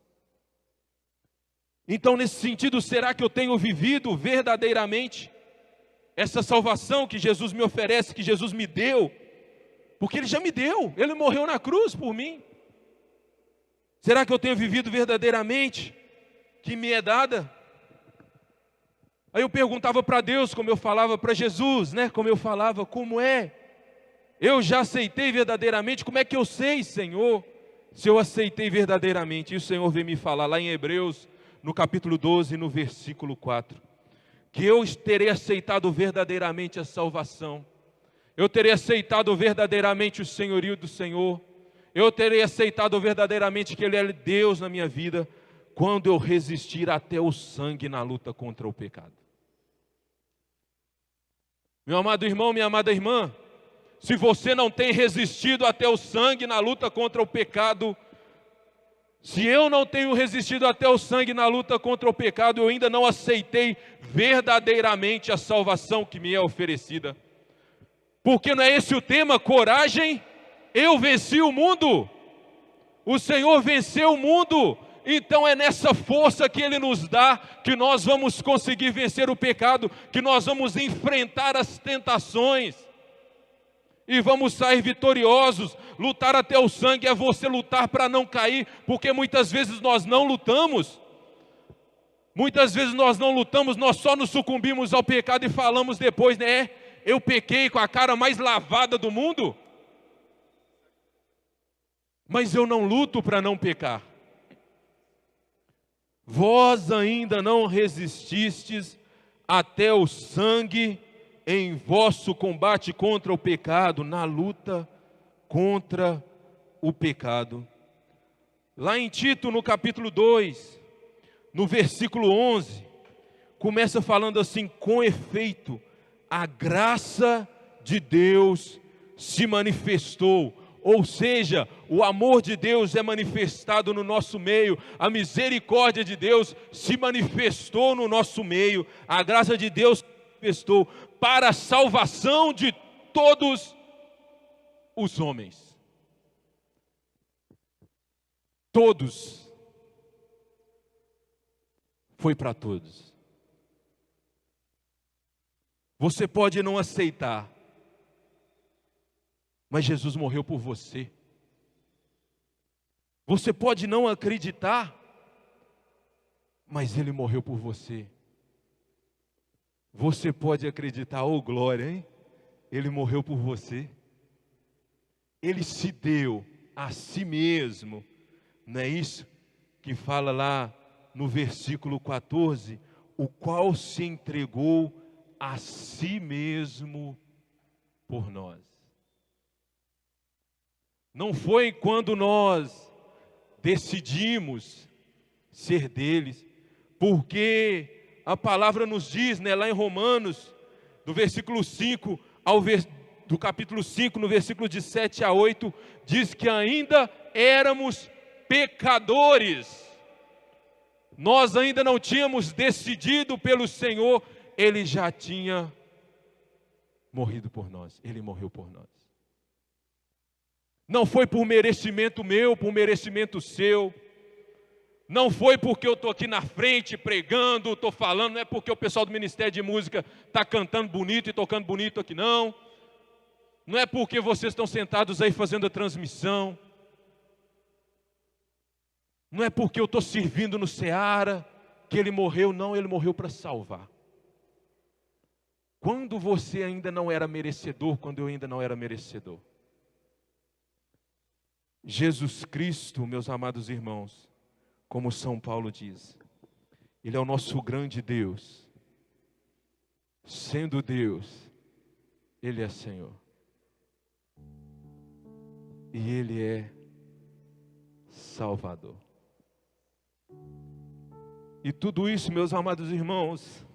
Então, nesse sentido, será que eu tenho vivido verdadeiramente essa salvação que Jesus me oferece, que Jesus me deu? Porque Ele já me deu, Ele morreu na cruz por mim. Será que eu tenho vivido verdadeiramente que me é dada? Aí eu perguntava para Deus, como eu falava para Jesus, né? Como eu falava, como é? Eu já aceitei verdadeiramente, como é que eu sei, Senhor, se eu aceitei verdadeiramente? E o Senhor veio me falar lá em Hebreus, no capítulo 12, no versículo 4, que eu terei aceitado verdadeiramente a salvação. eu terei aceitado verdadeiramente o senhorio do Senhor, eu terei aceitado verdadeiramente que Ele é Deus na minha vida, quando eu resistir até o sangue na luta contra o pecado. Meu amado irmão, minha amada irmã, se você não tem resistido até o sangue na luta contra o pecado, se eu não tenho resistido até o sangue na luta contra o pecado, eu ainda não aceitei verdadeiramente a salvação que me é oferecida. Porque não é esse o tema, coragem? Eu venci o mundo. O Senhor venceu o mundo. Então é nessa força que Ele nos dá que nós vamos conseguir vencer o pecado, que nós vamos enfrentar as tentações e vamos sair vitoriosos. Lutar até o sangue é você lutar para não cair, porque muitas vezes nós não lutamos. Muitas vezes nós não lutamos, nós só nos sucumbimos ao pecado e falamos depois, né? Eu pequei com a cara mais lavada do mundo. Mas eu não luto para não pecar. Vós ainda não resististes até o sangue em vosso combate contra o pecado, na luta contra o pecado. Lá em Tito, no capítulo 2, no versículo 11, começa falando assim: com efeito, a graça de Deus se manifestou. Ou seja, o amor de Deus é manifestado no nosso meio, a misericórdia de Deus se manifestou no nosso meio, a graça de Deus se manifestou para a salvação de todos os homens. Todos. Foi para todos. Você pode não aceitar, mas Jesus morreu por você. Você pode não acreditar, mas Ele morreu por você. Você pode acreditar, oh glória, hein? Ele morreu por você. Ele se deu a si mesmo. Não é isso que fala lá no versículo 14? O qual se entregou a si mesmo por nós. Não foi quando nós decidimos ser deles, porque a palavra nos diz, né, lá em Romanos, do versículo 5 do capítulo 5, no versículo de 7 a 8, diz que ainda éramos pecadores. Nós ainda não tínhamos decidido pelo Senhor, Ele já tinha morrido por nós, Ele morreu por nós. Não foi por merecimento meu, por merecimento seu. Não foi porque eu estou aqui na frente pregando, estou falando, não é porque o pessoal do Ministério de Música está cantando bonito e tocando bonito aqui, não. Não é porque vocês estão sentados aí fazendo a transmissão. Não é porque eu estou servindo no Seara que Ele morreu, não, Ele morreu para salvar. Quando você ainda não era merecedor, quando eu ainda não era merecedor. Jesus Cristo, meus amados irmãos, como São Paulo diz, Ele é o nosso grande Deus. Sendo Deus, Ele é Senhor. E Ele é Salvador. E tudo isso, meus amados irmãos,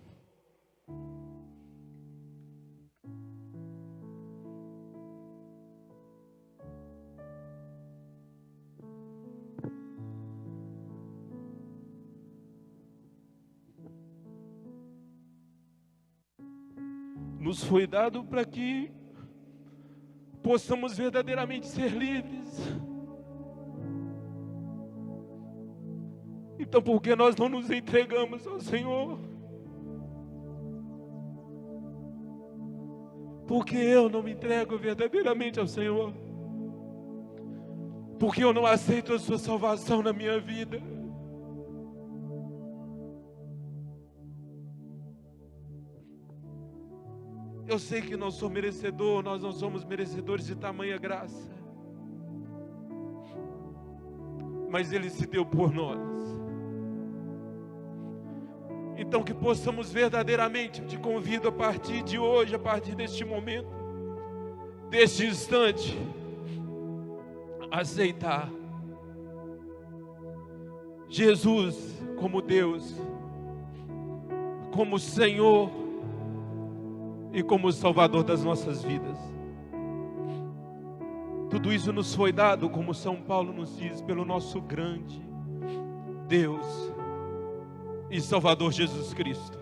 nos foi dado para que possamos verdadeiramente ser livres. Então, por que nós não nos entregamos ao Senhor? Porque eu não me entrego verdadeiramente ao Senhor? Porque eu não aceito a sua salvação na minha vida? Eu sei que não sou merecedor, nós não somos merecedores de tamanha graça. Mas Ele se deu por nós. Então que possamos verdadeiramente, eu te convido a partir de hoje, a partir deste momento, deste instante, aceitar Jesus como Deus, como Senhor e como Salvador das nossas vidas. Tudo isso nos foi dado, como São Paulo nos diz, pelo nosso grande Deus e Salvador Jesus Cristo.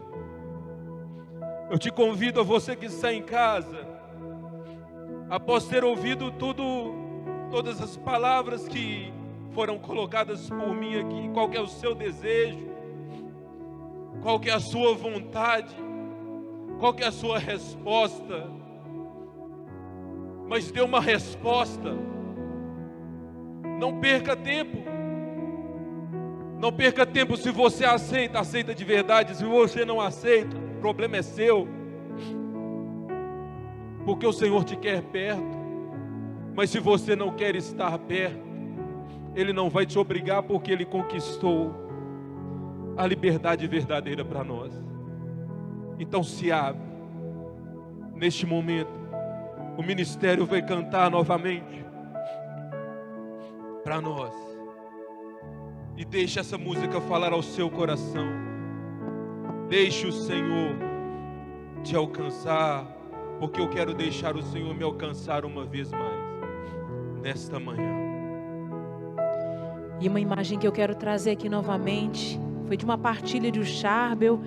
Eu te convido, a você que está em casa, após ter ouvido todas as palavras que foram colocadas por mim aqui, qual que é o seu desejo, qual que é a sua vontade, qual que é a sua resposta, mas dê uma resposta. Não perca tempo. Não perca tempo. Se você aceita de verdade. Se você não aceita, o problema é seu. Porque o Senhor te quer perto. Mas se você não quer estar perto, Ele não vai te obrigar, porque Ele conquistou a liberdade verdadeira para nós. Então se abre. Neste momento, o ministério vai cantar novamente para nós. E deixe essa música falar ao seu coração. Deixe o Senhor te alcançar, porque eu quero deixar o Senhor me alcançar uma vez mais nesta manhã. E uma imagem que eu quero trazer aqui novamente foi de uma partilha de Charbel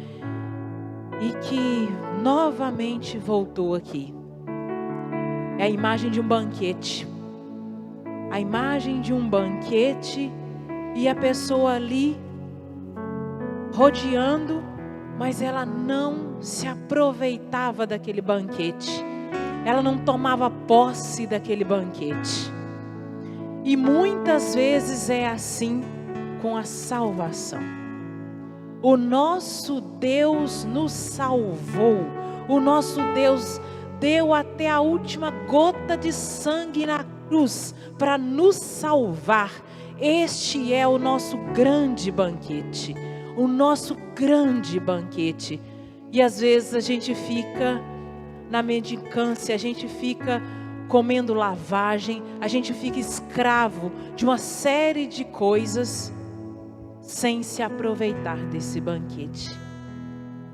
e que novamente voltou aqui. É a imagem de um banquete. A imagem de um banquete e a pessoa ali rodeando, mas ela não se aproveitava daquele banquete. Ela não tomava posse daquele banquete. E muitas vezes é assim com a salvação. O nosso Deus nos salvou. O nosso Deus deu até a última gota de sangue na cruz para nos salvar. Este é o nosso grande banquete. O nosso grande banquete. E às vezes a gente fica na mendicância, a gente fica comendo lavagem, a gente fica escravo de uma série de coisas sem se aproveitar desse banquete.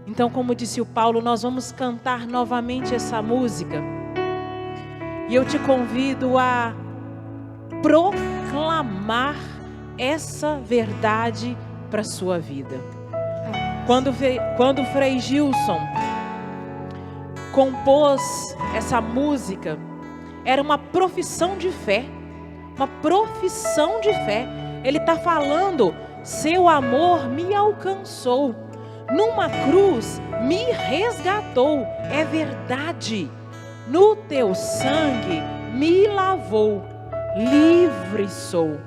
Então, como disse o Paulo, nós vamos cantar novamente essa música. E eu te convido a proclamar essa verdade para a sua vida. Quando Frei Gilson compôs essa música, era uma profissão de fé. Uma profissão de fé. Ele está falando: seu amor me alcançou, numa cruz me resgatou. É verdade. No teu sangue me lavou, livre sou.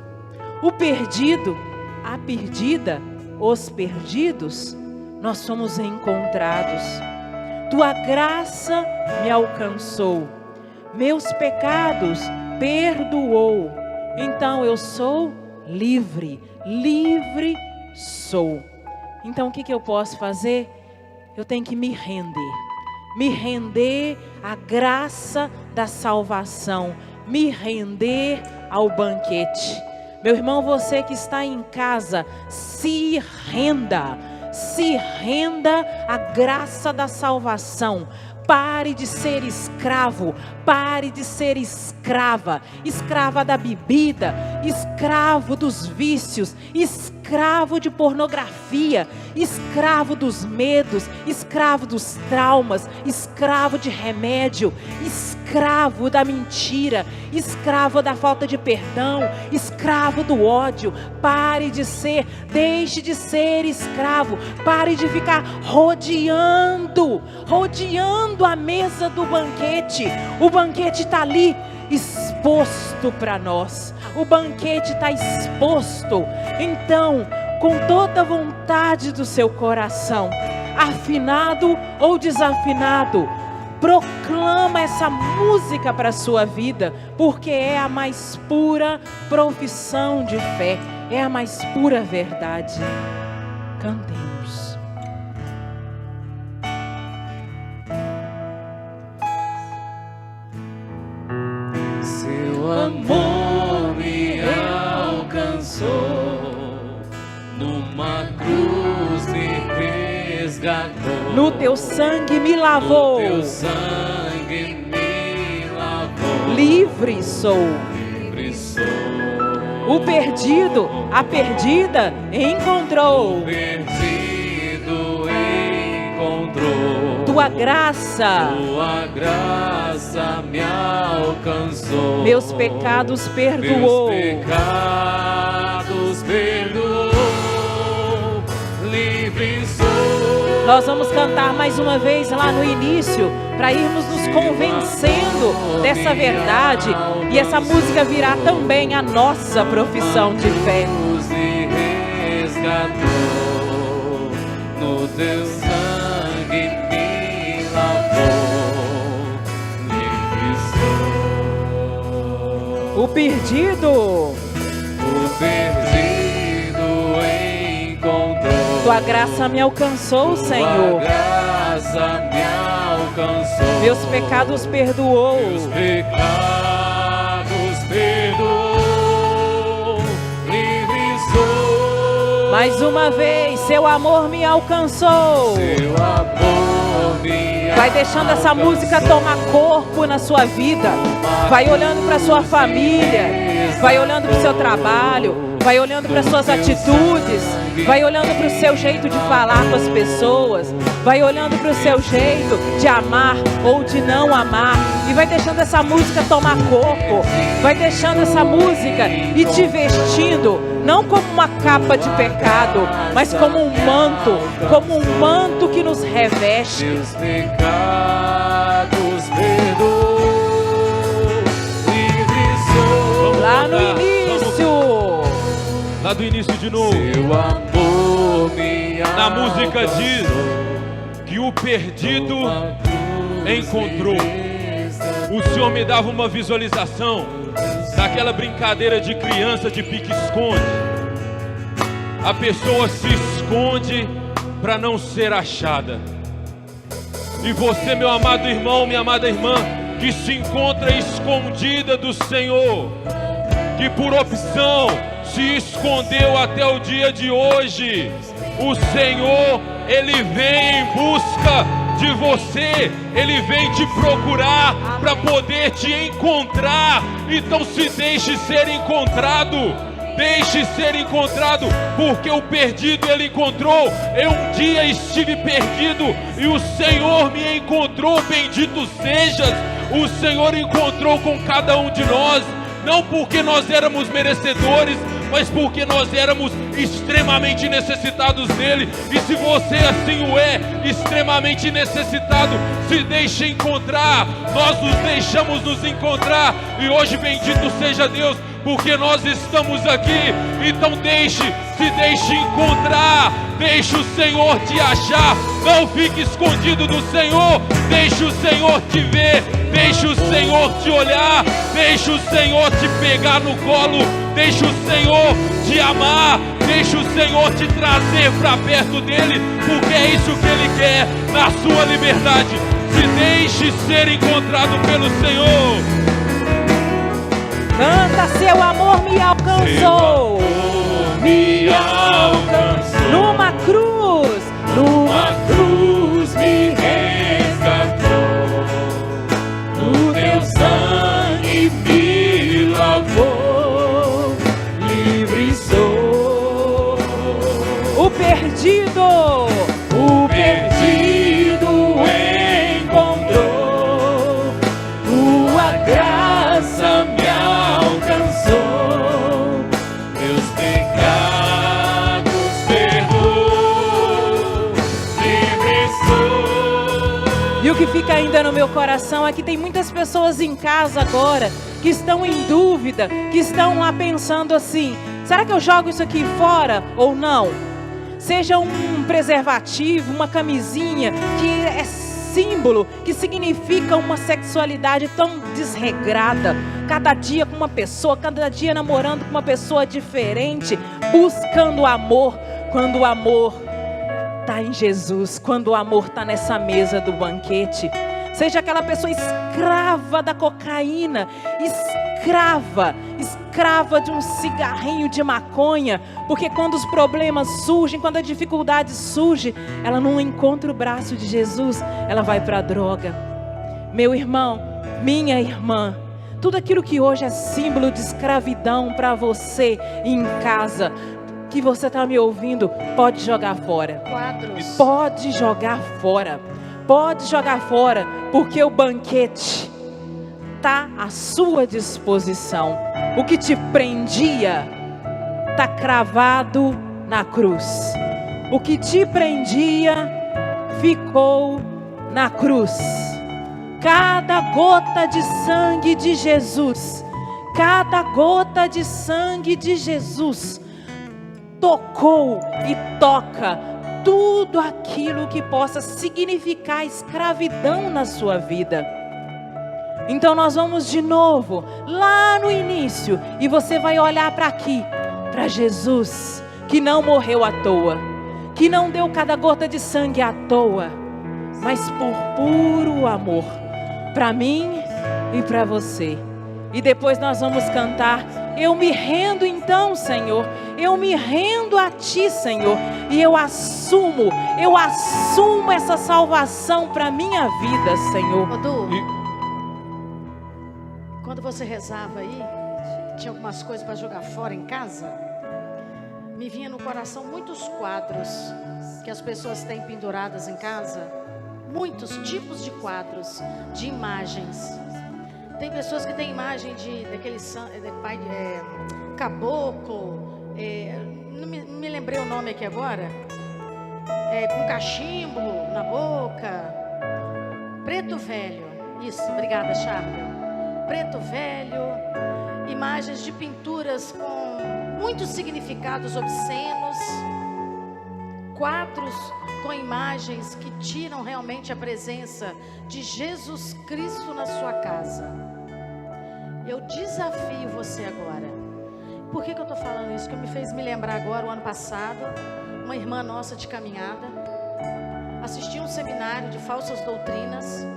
O perdido, a perdida, os perdidos, nós somos encontrados. Tua graça me alcançou, meus pecados perdoou. Então eu sou livre, livre sou. Então o que eu posso fazer? Eu tenho que me render à graça da salvação, me render ao banquete. Meu irmão, você que está em casa, se renda à graça da salvação. Pare de ser escravo, pare de ser escrava, escrava da bebida, escravo dos vícios, escravo de pornografia, escravo dos medos, escravo dos traumas, escravo de remédio, escravo da mentira, escravo da falta de perdão, escravo do ódio. Pare de ser, deixe de ser escravo, pare de ficar rodeando a mesa do banquete. O banquete está ali exposto para nós, o banquete está exposto. Então, com toda a vontade do seu coração, afinado ou desafinado, proclama essa música para a sua vida, porque é a mais pura profissão de fé, é a mais pura verdade. Cantemos. amor me alcançou, numa cruz me resgatou, no teu sangue me lavou, no teu sangue me lavou, livre sou. livre sou. O perdido, a perdida encontrou. O perdido encontrou. Tua graça, Tua graça me alcançou. meus pecados perdoou. Meus pecados perdoou. Livre sou. Nós vamos cantar mais uma vez lá no início, para irmos nos convencendo dessa verdade. E essa música virá também a nossa profissão de fé. Me resgatou, no teu sangue me lavou, livre sou. O perdido, O perdido encontrou. tua graça me alcançou, Tua Senhor. graça me alcançou. Meus pecados perdoou. Meus pecados perdoou. Livre sou. Mais uma vez, seu amor me alcançou. Seu amor me Vai deixando essa música tomar corpo na sua vida. Vai olhando para sua família. Vai olhando para o seu trabalho. Vai olhando para suas atitudes. Vai olhando para o seu jeito de falar com as pessoas. Vai olhando para o seu jeito de amar ou de não amar. E vai deixando essa música tomar corpo. Vai deixando essa música e te vestindo, não como uma capa de pecado, mas como um manto que nos reveste. Meus pecados perdoou. Livre sou. Lá no início, Lá do início de novo. Seu amor me Na música alcançou. diz que o perdido encontrou. O Senhor me dava uma visualização daquela brincadeira de criança de pique-esconde. A pessoa se esconde para não ser achada. E você, meu amado irmão, minha amada irmã, que se encontra escondida do Senhor, que por opção se escondeu até o dia de hoje, o Senhor, Ele vem em busca de você, Ele vem te procurar para poder te encontrar. Então se deixe ser encontrado. Deixe ser encontrado, porque o perdido Ele encontrou. Eu um dia estive perdido e o Senhor me encontrou. Bendito sejas. O Senhor encontrou com cada um de nós, não porque nós éramos merecedores, mas porque nós éramos extremamente necessitados dele. E se você assim o é, extremamente necessitado, se deixe encontrar. Nós nos deixamos nos encontrar. E hoje, bendito seja Deus, porque nós estamos aqui. Então se deixe encontrar. Deixe o Senhor te achar. Não fique escondido do Senhor. Deixe o Senhor te ver. Deixe o Senhor te olhar. Deixe o Senhor te pegar no colo. Deixe o Senhor te amar. Deixe o Senhor te trazer para perto dele, porque é isso que ele quer na sua liberdade. Se deixe ser encontrado pelo Senhor. canta, seu amor me alcançou. Me alcançou. Numa cruz me resgatou. O teu sangue me lavou. Livre sou. o perdido encontrou. Tua graça me alcançou. Meus pecados perdoou. Livre sou. E o que fica ainda no meu coração é que tem muitas pessoas em casa agora que estão em dúvida, que estão lá pensando assim: será que eu jogo isso aqui fora ou não? Seja um preservativo, uma camisinha, que é símbolo, que significa uma sexualidade tão desregrada. Cada dia com uma pessoa, cada dia namorando com uma pessoa diferente, buscando amor, quando o amor está em Jesus, quando o amor está nessa mesa do banquete. Seja aquela pessoa escrava da cocaína, escrava escrava de um cigarrinho de maconha, porque quando os problemas surgem, quando a dificuldade surge, ela não encontra o braço de Jesus, ela vai para a droga. Meu irmão, minha irmã, tudo aquilo que hoje é símbolo de escravidão para você em casa, que você está me ouvindo, pode jogar fora. Quadros. Pode jogar fora. Pode jogar fora, porque o banquete está à sua disposição. O que te prendia está cravado na cruz. O que te prendia ficou na cruz. Cada gota de sangue de Jesus, cada gota de sangue de Jesus tocou e toca tudo aquilo que possa significar escravidão na sua vida. Então nós vamos de novo lá no início e você vai olhar para aqui, para Jesus, que não morreu à toa, que não deu cada gota de sangue à toa, mas por puro amor, para mim e para você. E depois nós vamos cantar: eu me rendo então, Senhor, eu me rendo a Ti, Senhor, e eu assumo essa salvação para minha vida, Senhor. Odu, quando você rezava aí, tinha algumas coisas para jogar fora em casa, me vinha no coração muitos quadros que as pessoas têm penduradas em casa, muitos tipos de quadros, de imagens. Tem pessoas que têm imagem daquele caboclo, não me lembrei o nome aqui agora, com cachimbo na boca, preto velho, isso, obrigada, Charlie. Preto velho, imagens de pinturas com muitos significados obscenos, quadros com imagens que tiram realmente a presença de Jesus Cristo na sua casa. Eu desafio você agora. Por que eu estou falando isso? Que me fez me lembrar agora, o ano passado, uma irmã nossa de caminhada assistiu um seminário de falsas doutrinas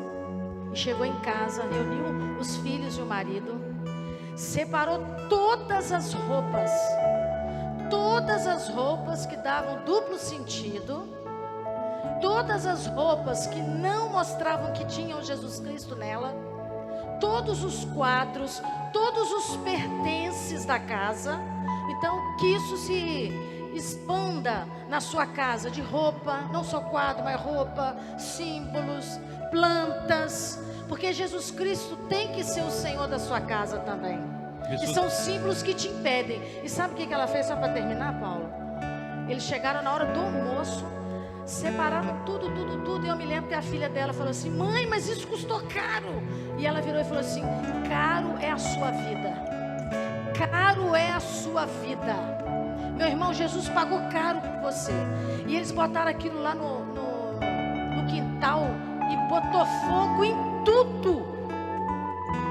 e chegou em casa, reuniu os filhos e o marido, separou todas as roupas que davam duplo sentido, todas as roupas que não mostravam que tinham Jesus Cristo nela, todos os quadros, todos os pertences da casa. Então que isso se expanda na sua casa, de roupa, não só quadro, mas roupa, símbolos, plantas, porque Jesus Cristo tem que ser o Senhor da sua casa também. E são símbolos que te impedem. E sabe o que ela fez, só para terminar, Paulo? Eles chegaram na hora do almoço, separaram tudo. E eu me lembro que a filha dela falou assim: mãe, mas isso custou caro. E ela virou e falou assim: caro é a sua vida. Caro é a sua vida. Meu irmão, Jesus pagou caro por você. E eles botaram aquilo lá no quintal e botou fogo em tudo.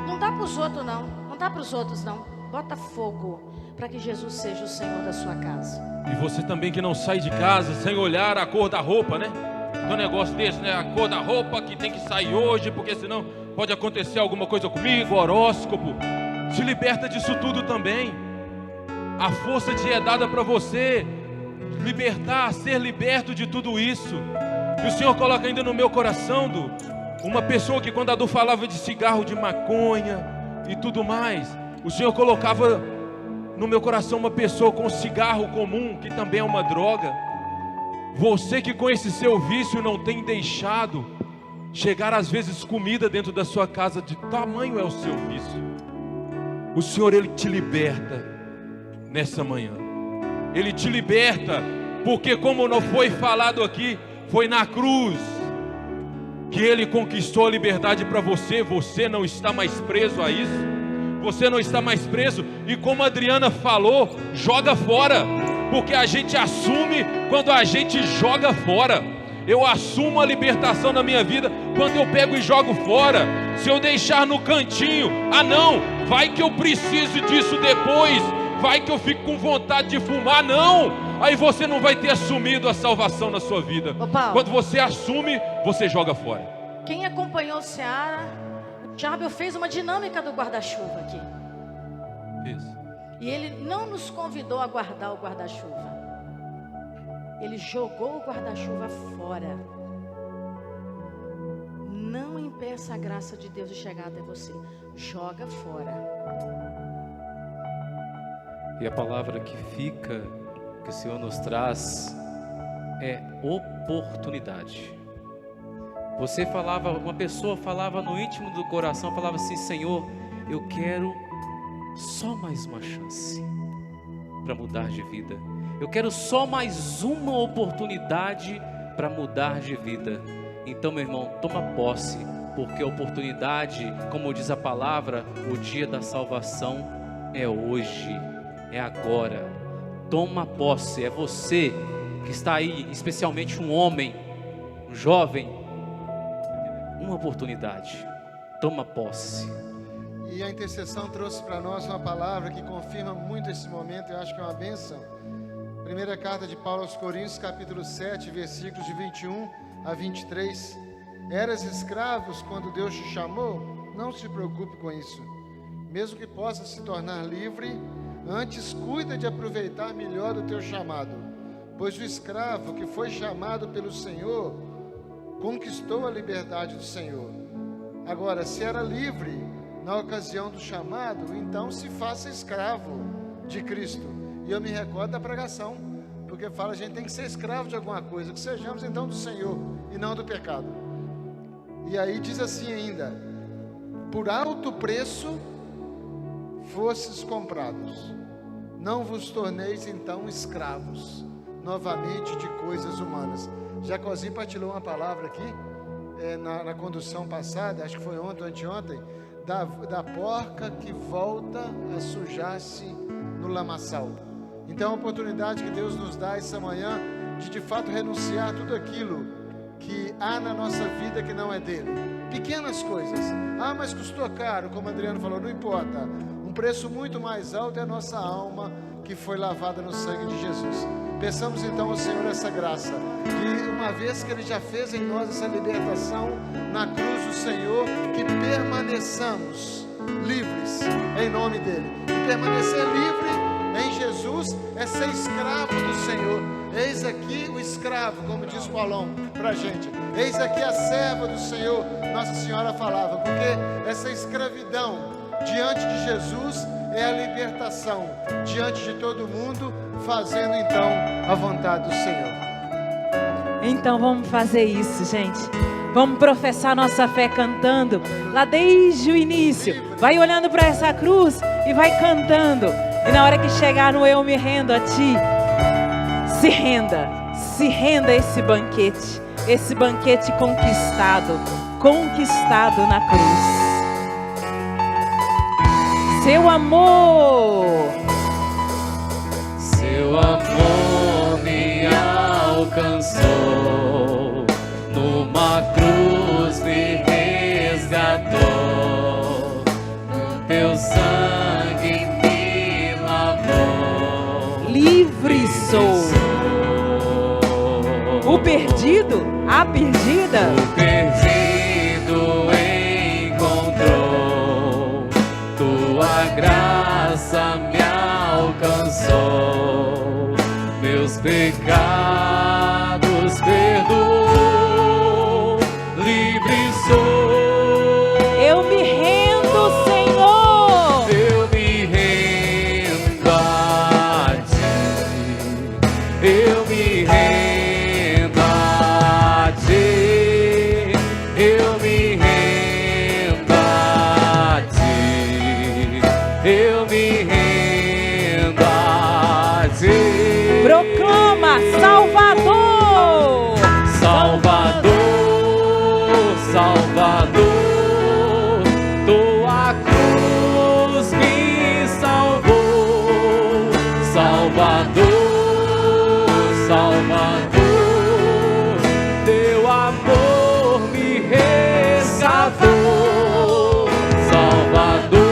Não dá para os outros não. Não dá para os outros não. Bota fogo para que Jesus seja o Senhor da sua casa. E você também que não sai de casa sem olhar a cor da roupa, né? Tem um negócio desse, né? A cor da roupa que tem que sair hoje, porque senão pode acontecer alguma coisa comigo, horóscopo. Se liberta disso tudo também. A força te é dada para você libertar, ser liberto de tudo isso. E o Senhor coloca ainda no meu coração, uma pessoa que quando a Du falava de cigarro de maconha e tudo mais, o Senhor colocava no meu coração uma pessoa com cigarro comum, que também é uma droga. Você que com esse seu vício não tem deixado chegar às vezes comida dentro da sua casa, de tamanho é o seu vício. O Senhor, Ele te liberta nessa manhã. Ele te liberta, porque como não foi falado aqui, foi na cruz que Ele conquistou a liberdade para você. Você não está mais preso a isso. Você não está mais preso. E como a Adriana falou, joga fora. Porque a gente assume quando a gente joga fora. Eu assumo a libertação na minha vida quando eu pego e jogo fora. Se eu deixar no cantinho, não, vai que eu preciso disso depois, vai que eu fico com vontade de fumar, não. Aí você não vai ter assumido a salvação na sua vida. Quando você assume, você joga fora. Quem acompanhou o Seara, o Charbel fez uma dinâmica do guarda-chuva aqui. Isso. E Ele não nos convidou a guardar o guarda-chuva. Ele jogou o guarda-chuva fora. Não impeça a graça de Deus de chegar até você. Joga fora. E a palavra que fica, que o Senhor nos traz, é oportunidade. Você falava, uma pessoa falava no íntimo do coração, falava assim: Senhor, eu quero só mais uma chance para mudar de vida. Eu quero só mais uma oportunidade para mudar de vida. Então, meu irmão, toma posse, porque a oportunidade, como diz a palavra, o dia da salvação é hoje, é agora. Toma posse, é você que está aí, especialmente um homem, um jovem, uma oportunidade. Toma posse. E a intercessão trouxe para nós uma palavra que confirma muito esse momento, eu acho que é uma bênção. Primeira carta de Paulo aos Coríntios, capítulo 7, versículos de 21 a 23. Eras escravos quando Deus te chamou? Não se preocupe com isso. Mesmo que possa se tornar livre, antes cuida de aproveitar melhor o teu chamado. Pois o escravo que foi chamado pelo Senhor, conquistou a liberdade do Senhor. Agora, se era livre na ocasião do chamado, então se faça escravo de Cristo. E eu me recordo da pregação, porque fala, a gente tem que ser escravo de alguma coisa, que sejamos então do Senhor e não do pecado. E aí diz assim ainda: por alto preço fostes comprados, não vos torneis então escravos novamente de coisas humanas. Jacozinho partilhou uma palavra aqui na condução passada, acho que foi ontem ou anteontem, da porca que volta a sujar-se no lamaçal. Então, a oportunidade que Deus nos dá essa manhã de fato renunciar tudo aquilo que há na nossa vida que não é dele. Pequenas coisas. Ah, mas custou caro, como o Adriano falou, não importa. Um preço muito mais alto é a nossa alma que foi lavada no sangue de Jesus. Peçamos então ao Senhor essa graça, que uma vez que Ele já fez em nós essa libertação na cruz do Senhor, que permaneçamos livres em nome dEle. E permanecer livre em Jesus é ser escravo do Senhor. Eis aqui o escravo, como diz Paulão pra gente. Eis aqui a serva do Senhor, Nossa Senhora falava, porque essa escravidão diante de Jesus é a libertação diante de todo mundo, fazendo então a vontade do Senhor. Então vamos fazer isso, gente. Vamos professar nossa fé cantando lá desde o início. Vai olhando para essa cruz e vai cantando. E na hora que chegar no eu me rendo a ti, se renda a esse banquete conquistado na cruz. Seu amor me alcançou, numa cruz me resgatou, teu sangue me lavou. Livre sou. O perdido, a perdida, o perdido encontrou, tua graça me alcançou, meus pecados perdoou, livre sou. Eu me rendo, Senhor. Eu me rendo a ti. Eu me rendo a ti. Eu me rendo a ti. Eu me rendo a ti. Proclama, Salvador. Salvador, Salvador, tua cruz me salvou. Salvador, Salvador, teu amor me resgatou. Salvador,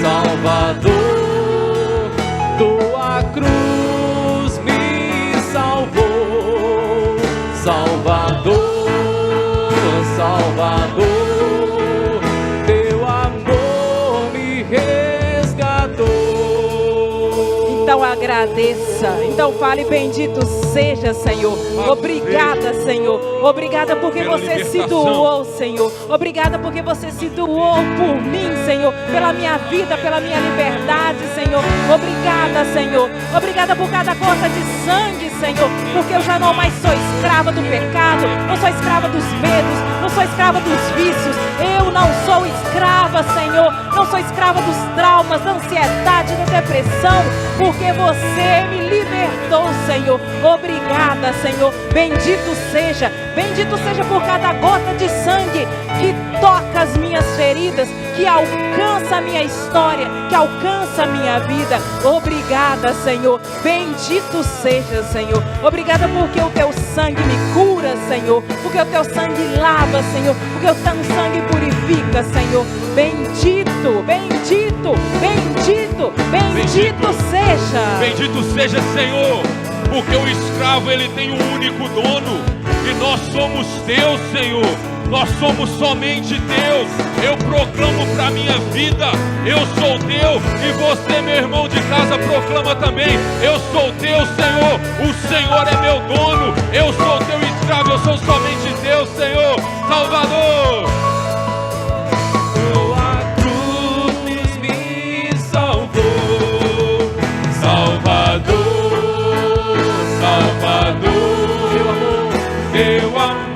Salvador, tua cruz me salvou. Salvador, Salvador, teu amor me resgatou. agradeça. Então fale: bendito seja, Senhor. Obrigada, Senhor. Obrigada porque você se doou, Senhor. Obrigada porque você se doou por mim, Senhor. Pela minha vida, pela minha liberdade, Senhor. Obrigada, Senhor. Obrigada por cada gota de sangue, Senhor. Porque eu já não mais sou escrava do pecado. Não sou escrava dos medos. Não sou escrava dos vícios. Eu não sou escrava, Senhor. Não sou escrava dos traumas, da ansiedade, da depressão. Porque você me libertou, Senhor. Obrigada, Senhor. Bendito seja por cada gota de sangue que toca as minhas feridas, que alcança a minha história, que alcança a minha vida. Obrigada, Senhor. Bendito seja, Senhor. Obrigada porque o teu sangue me cura, Senhor. Porque o teu sangue lava, Senhor. Porque o teu sangue purifica, Senhor. Bendito, bendito, bendito, bendito seja. Bendito seja, Senhor, porque o escravo ele tem um único dono e nós somos teus, Senhor. Nós somos somente Deus. Eu proclamo para minha vida: eu sou teu. E você, meu irmão de casa, proclama também: eu sou teu, Senhor. O Senhor é meu dono. Eu sou teu escravo. Eu sou somente Deus, Senhor. Salvador. Tua cruz me salvou, Salvador, Salvador. Teu amor.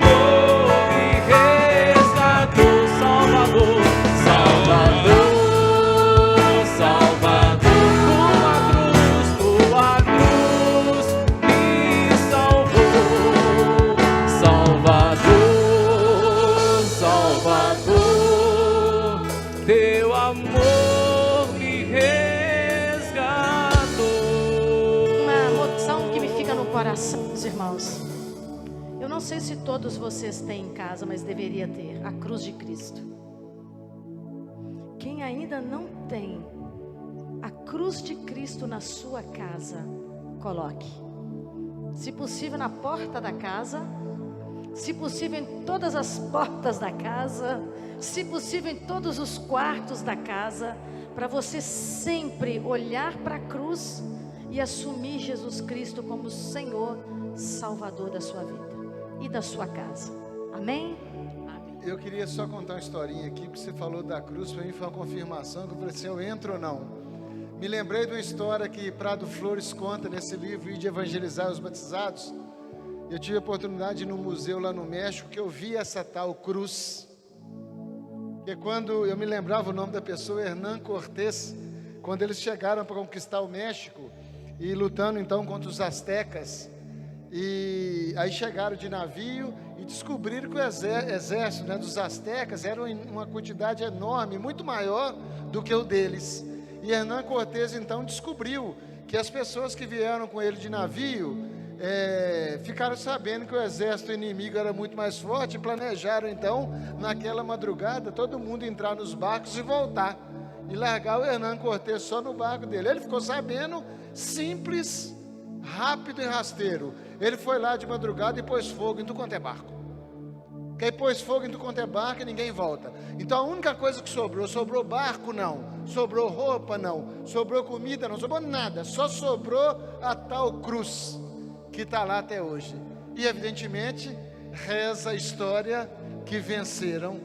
Irmãos, eu não sei se todos vocês têm em casa, mas deveria ter a cruz de Cristo. Quem ainda não tem a cruz de Cristo na sua casa, coloque. Se possível na porta da casa, se possível em todas as portas da casa, se possível em todos os quartos da casa, para você sempre olhar para a cruz e assumir Jesus Cristo como Senhor, Salvador da sua vida e da sua casa. Amém? Eu queria só contar uma historinha aqui, porque você falou da cruz, para mim foi uma confirmação, que eu falei assim: eu entro ou não? Me lembrei de uma história que Prado Flores conta nesse livro, de Evangelizar os Batizados. Eu tive a oportunidade de ir no museu lá no México, que eu vi essa tal cruz, que quando eu me lembrava o nome da pessoa, Hernán Cortés, quando eles chegaram para conquistar o México, e lutando então contra os astecas, e aí chegaram de navio e descobriram que o exército, né, dos astecas era uma quantidade enorme, muito maior do que o deles. E Hernán Cortés então descobriu que as pessoas que vieram com ele de navio ficaram sabendo que o exército inimigo era muito mais forte, e planejaram então naquela madrugada todo mundo entrar nos barcos e voltar, e largar o Hernán Cortés só no barco dele. Ele ficou sabendo, simples, rápido e rasteiro. Ele foi lá de madrugada e pôs fogo em tudo quanto é barco. Quem pôs fogo em tudo quanto é barco e ninguém volta. Então a única coisa que sobrou barco não, sobrou roupa não, sobrou comida não, sobrou nada, só sobrou a tal cruz que está lá até hoje. E evidentemente reza a história que venceram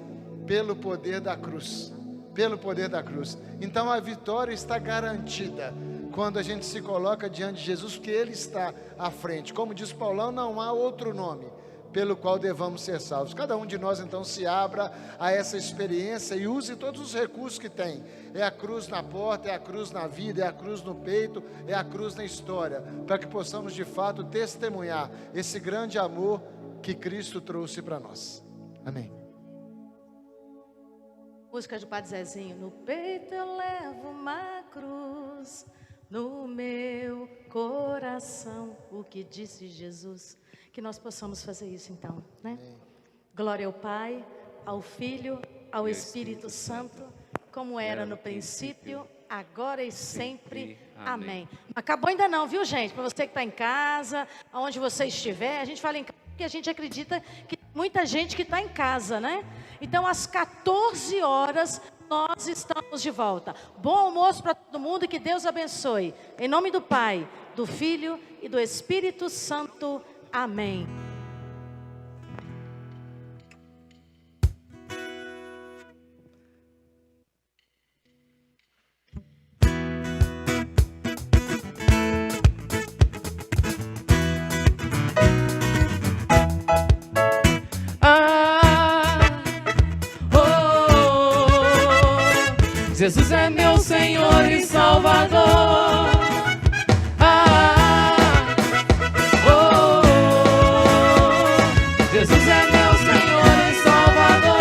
pelo poder da cruz. Pelo poder da cruz. Então a vitória está garantida quando a gente se coloca diante de Jesus, porque Ele está à frente. Como diz Paulão, não há outro nome pelo qual devamos ser salvos. Cada um de nós então se abra a essa experiência e use todos os recursos que tem. É a cruz na porta, é a cruz na vida, é a cruz no peito, é a cruz na história, para que possamos de fato testemunhar esse grande amor que Cristo trouxe para nós. Amém. Música de Padre Zezinho. No peito eu levo uma cruz, no meu coração, o que disse Jesus. Que nós possamos fazer isso então, né? Glória ao Pai, ao Filho, ao Espírito Santo, como era no princípio, agora e sempre. Amém. Não acabou ainda não, viu, gente? Para você que está em casa, aonde você estiver, a gente fala em casa porque a gente acredita que tem muita gente que está em casa, né? Então, às 14 horas, nós estamos de volta. Bom almoço para todo mundo e que Deus abençoe. Em nome do Pai, do Filho e do Espírito Santo. Amém. Jesus é meu Senhor e Salvador. Jesus é meu Senhor e Salvador.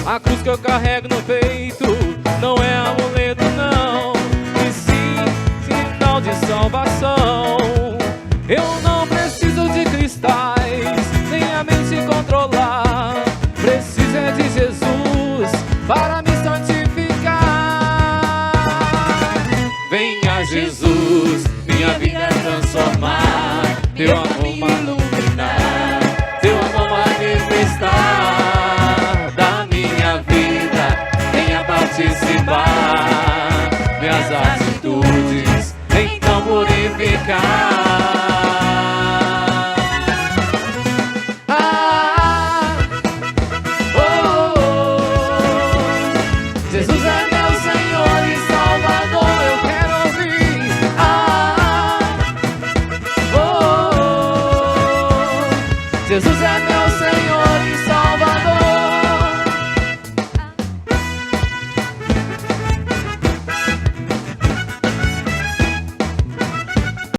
A cruz que eu carrego no peito não é amuleto não, e sim sinal de salvação. Eu não preciso de cristais, nem a mente controlar. Preciso é de Jesus para me santificar. Venha Jesus, minha vida transformar, teu amor me iluminar, teu amor manifestar da minha vida. Venha participar, minhas atitudes então purificar. Jesus é meu Senhor e Salvador, eu quero ouvir. Jesus é meu Senhor